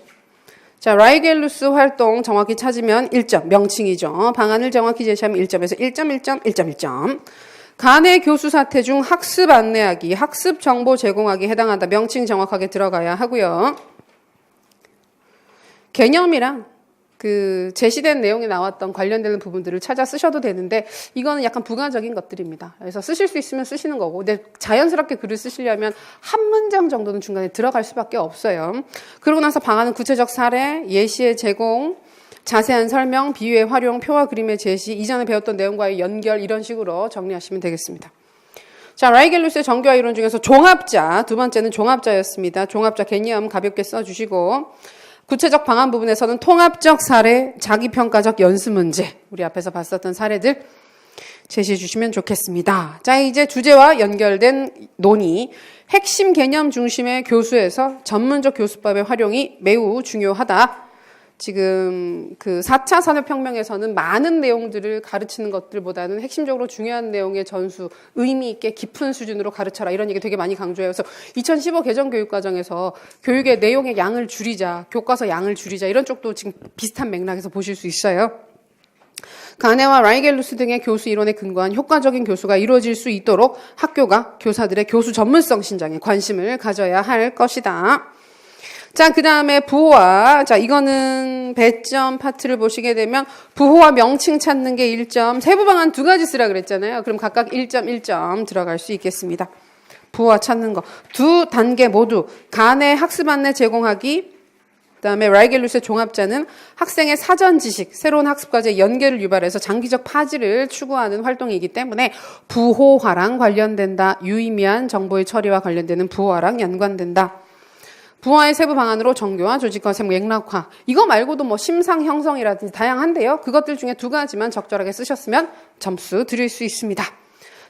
자, 라이겔루스 활동 정확히 찾으면 1점. 명칭이죠. 방안을 정확히 제시하면 1점에서 1점, 1점, 1점, 1점. 가네 교수 사태 중 학습 안내하기, 학습 정보 제공하기 해당한다. 명칭 정확하게 들어가야 하고요. 개념이랑 그 제시된 내용에 나왔던 관련되는 부분들을 찾아 쓰셔도 되는데 이거는 약간 부가적인 것들입니다. 그래서 쓰실 수 있으면 쓰시는 거고, 근데 자연스럽게 글을 쓰시려면 한 문장 정도는 중간에 들어갈 수밖에 없어요. 그러고 나서 방안은 구체적 사례, 예시의 제공, 자세한 설명, 비유의 활용, 표와 그림의 제시, 이전에 배웠던 내용과의 연결, 이런 식으로 정리하시면 되겠습니다. 자, 라이겔루스의 정교화 이론 중에서 종합자, 2번째는 종합자였습니다. 종합자 개념 가볍게 써주시고, 구체적 방안 부분에서는 통합적 사례, 자기평가적 연습 문제, 우리 앞에서 봤었던 사례들 제시해 주시면 좋겠습니다. 자, 이제 주제와 연결된 논의, 핵심 개념 중심의 교수에서 전문적 교수법의 활용이 매우 중요하다. 지금 그 4차 산업혁명에서는 많은 내용들을 가르치는 것들보다는 핵심적으로 중요한 내용의 전수, 의미 있게 깊은 수준으로 가르쳐라, 이런 얘기 되게 많이 강조해요. 그래서 2015 개정교육과정에서 교육의 내용의 양을 줄이자, 교과서 양을 줄이자, 이런 쪽도 지금 비슷한 맥락에서 보실 수 있어요. 가네와 라이겔루스 등의 교수 이론에 근거한 효과적인 교수가 이루어질 수 있도록 학교가 교사들의 교수 전문성 신장에 관심을 가져야 할 것이다. 자, 그 다음에 부호와, 자, 이거는 배점 파트를 보시게 되면 부호와 명칭 찾는 게 1점, 세부 방안 2가지 쓰라 그랬잖아요. 그럼 각각 1점, 1점 들어갈 수 있겠습니다. 부호와 찾는 거. 2단계 모두 가내 학습 안내 제공하기, 그 다음에 라이겔루스의 종합자는 학생의 사전 지식, 새로운 학습 과제의 연계를 유발해서 장기적 파지를 추구하는 활동이기 때문에 부호화랑 관련된다. 유의미한 정보의 처리와 관련되는 부호화랑 연관된다. 부화의 세부 방안으로 정교화, 조직화, 세무, 맥락화. 이거 말고도 뭐 심상 형성이라든지 다양한데요. 그것들 중에 2가지만 적절하게 쓰셨으면 점수 드릴 수 있습니다.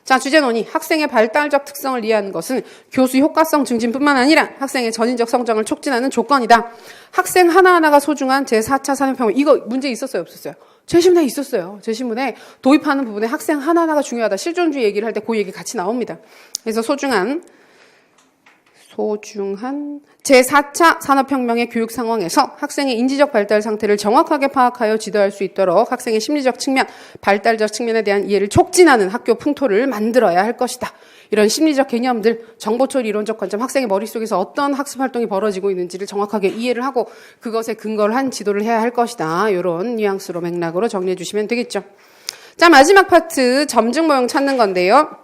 자, 주제 논의. 학생의 발달적 특성을 이해하는 것은 교수 효과성 증진뿐만 아니라 학생의 전인적 성장을 촉진하는 조건이다. 학생 하나하나가 소중한 제4차 산업혁명. 이거 문제 있었어요, 없었어요? 제 시문에 있었어요. 제 시문에 도입하는 부분에 학생 하나하나가 중요하다. 실존주의 얘기를 할 때 그 얘기 같이 나옵니다. 그래서 소중한 제4차 산업혁명의 교육 상황에서 학생의 인지적 발달 상태를 정확하게 파악하여 지도할 수 있도록 학생의 심리적 측면, 발달적 측면에 대한 이해를 촉진하는 학교 풍토를 만들어야 할 것이다. 이런 심리적 개념들, 정보처리 이론적 관점, 학생의 머릿속에서 어떤 학습 활동이 벌어지고 있는지를 정확하게 이해를 하고 그것에 근거를 한 지도를 해야 할 것이다. 이런 뉘앙스로 맥락으로 정리해 주시면 되겠죠. 자, 마지막 파트 점증 모형 찾는 건데요.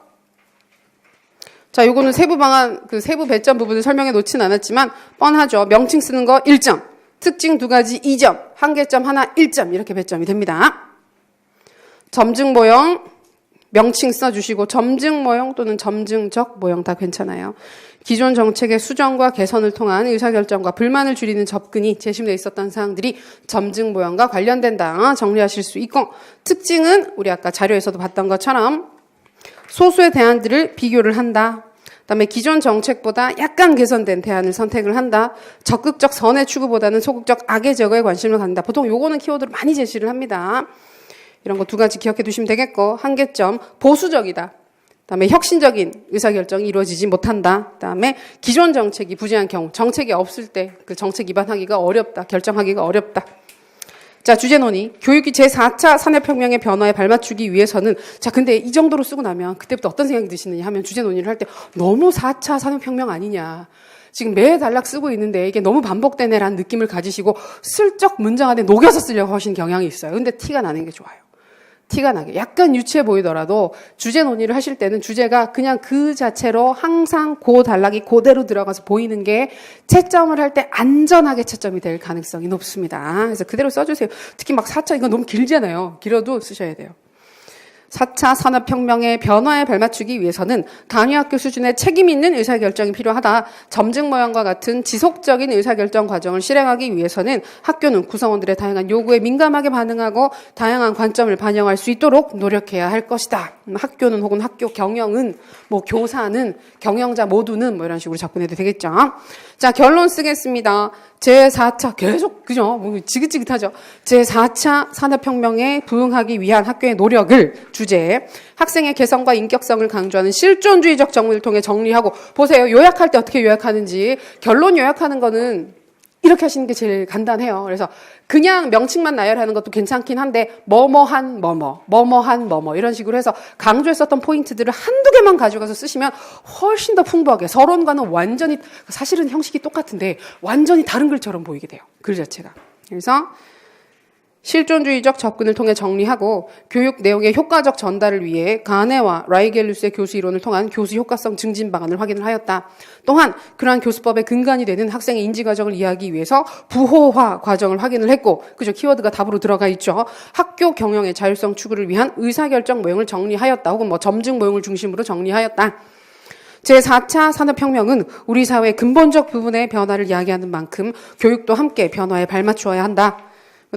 자, 요거는 세부 방안, 그 세부 배점 부분을 설명해 놓진 않았지만 뻔하죠. 명칭 쓰는 거 1점, 특징 2가지 2점, 한계점 하나 1점 이렇게 배점이 됩니다. 점증 모형 명칭 써주시고 점증 모형 또는 점증적 모형 다 괜찮아요. 기존 정책의 수정과 개선을 통한 의사결정과 불만을 줄이는 접근이 제시되어 있었던 사항들이 점증 모형과 관련된다. 정리하실 수 있고, 특징은 우리 아까 자료에서도 봤던 것처럼 소수의 대안들을 비교를 한다. 그다음에 기존 정책보다 약간 개선된 대안을 선택을 한다. 적극적 선의 추구보다는 소극적 악의 제거에 관심을 갖는다. 보통 요거는 키워드로 많이 제시를 합니다. 이런 거 2가지 기억해 두시면 되겠고, 한계점 보수적이다. 그다음에 혁신적인 의사결정이 이루어지지 못한다. 그다음에 기존 정책이 부재한 경우, 정책이 없을 때 그 정책 입안하기가 어렵다. 결정하기가 어렵다. 자, 주제 논의. 교육이 제4차 산업혁명의 변화에 발맞추기 위해서는, 자, 근데 이 정도로 쓰고 나면 그때부터 어떤 생각이 드시느냐 하면 주제 논의를 할 때 너무 4차 산업혁명 아니냐. 지금 매달락 쓰고 있는데 이게 너무 반복되네라는 느낌을 가지시고 슬쩍 문장 안에 녹여서 쓰려고 하시는 경향이 있어요. 근데 티가 나는 게 좋아요. 티가 나게. 약간 유치해 보이더라도 주제 논의를 하실 때는 주제가 그냥 그 자체로 항상 그 단락이 그대로 들어가서 보이는 게 채점을 할 때 안전하게 채점이 될 가능성이 높습니다. 그래서 그대로 써주세요. 특히 막 4차 이거 너무 길잖아요. 길어도 쓰셔야 돼요. 4차 산업혁명의 변화에 발맞추기 위해서는 단위학교 수준의 책임 있는 의사결정이 필요하다. 점증 모형과 같은 지속적인 의사결정 과정을 실행하기 위해서는 학교는 구성원들의 다양한 요구에 민감하게 반응하고 다양한 관점을 반영할 수 있도록 노력해야 할 것이다. 학교는 혹은 학교 경영은, 뭐 교사는, 경영자 모두는 뭐 이런 식으로 접근해도 되겠죠. 자, 결론 쓰겠습니다. 제4차 계속 그죠? 뭐 지긋지긋하죠. 제4차 산업혁명에 부응하기 위한 학교의 노력을 주제 학생의 개성과 인격성을 강조하는 실존주의적 정문을 통해 정리하고, 보세요. 요약할 때 어떻게 요약하는지. 결론 요약하는 거는 이렇게 하시는 게 제일 간단해요. 그래서 그냥 명칭만 나열하는 것도 괜찮긴 한데 뭐뭐한 뭐뭐, 뭐뭐한 뭐뭐 이런 식으로 해서 강조했었던 포인트들을 한두 개만 가져가서 쓰시면 훨씬 더 풍부하게, 서론과는 완전히, 사실은 형식이 똑같은데 완전히 다른 글처럼 보이게 돼요. 글 자체가. 그래서 실존주의적 접근을 통해 정리하고 교육 내용의 효과적 전달을 위해 가네와 라이겔루스의 교수 이론을 통한 교수 효과성 증진 방안을 확인을 하였다. 또한 그러한 교수법의 근간이 되는 학생의 인지 과정을 이해하기 위해서 부호화 과정을 확인을 했고, 그죠? 키워드가 답으로 들어가 있죠. 학교 경영의 자율성 추구를 위한 의사결정 모형을 정리하였다. 혹은 뭐 점증 모형을 중심으로 정리하였다. 제4차 산업혁명은 우리 사회의 근본적 부분의 변화를 이야기하는 만큼 교육도 함께 변화에 발맞추어야 한다.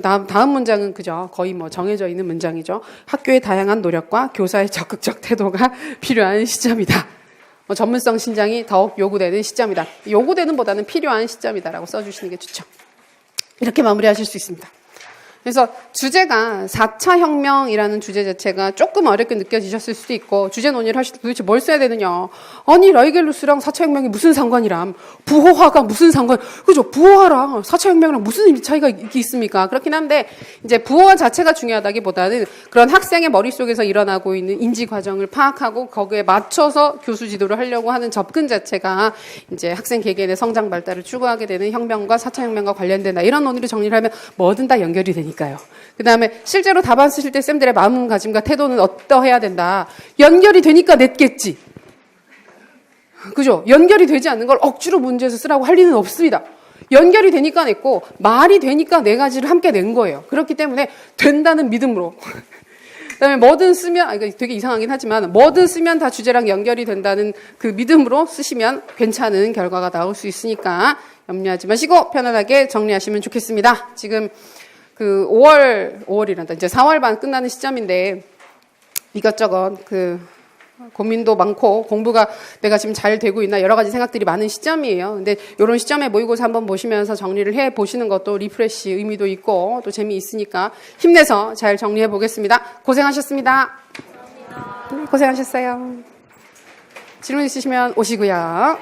다음 문장은 그죠? 거의 뭐 정해져 있는 문장이죠. 학교의 다양한 노력과 교사의 적극적 태도가 필요한 시점이다. 전문성 신장이 더욱 요구되는 시점이다. 요구되는 보다는 필요한 시점이다라고 써주시는 게 좋죠. 이렇게 마무리하실 수 있습니다. 그래서 주제가 4차 혁명이라는 주제 자체가 조금 어렵게 느껴지셨을 수도 있고, 주제 논의를 하실 때 도대체 뭘 써야 되느냐. 아니, 라이겔루스랑 4차 혁명이 무슨 상관이람. 부호화가 무슨 상관, 그죠? 부호화랑 4차 혁명이랑 무슨 차이가 있습니까? 그렇긴 한데, 이제 부호화 자체가 중요하다기보다는 그런 학생의 머릿속에서 일어나고 있는 인지 과정을 파악하고 거기에 맞춰서 교수 지도를 하려고 하는 접근 자체가 이제 학생 개개인의 성장 발달을 추구하게 되는 혁명과 4차 혁명과 관련된다. 이런 논의를 정리를 하면 뭐든 다 연결이 되니까. 그 다음에 실제로 답안 쓰실 때 쌤들의 마음가짐과 태도는 어떠해야 된다. 연결이 되니까 냈겠지. 그죠? 연결이 되지 않는 걸 억지로 문제에서 쓰라고 할 리는 없습니다. 연결이 되니까 냈고, 말이 되니까 4가지를 함께 낸 거예요. 그렇기 때문에 된다는 믿음으로. 그 다음에 뭐든 쓰면, 되게 이상하긴 하지만 뭐든 쓰면 다 주제랑 연결이 된다는 그 믿음으로 쓰시면 괜찮은 결과가 나올 수 있으니까 염려하지 마시고 편안하게 정리하시면 좋겠습니다. 지금 그 5월이란다. 이제 4월 반 끝나는 시점인데 이것저것 그 고민도 많고 공부가 내가 지금 잘 되고 있나 여러 가지 생각들이 많은 시점이에요. 근데 이런 시점에 모의고사 한번 보시면서 정리를 해 보시는 것도 리프레시 의미도 있고 또 재미있으니까 힘내서 잘 정리해 보겠습니다. 고생하셨습니다. 감사합니다. 고생하셨어요. 질문 있으시면 오시고요.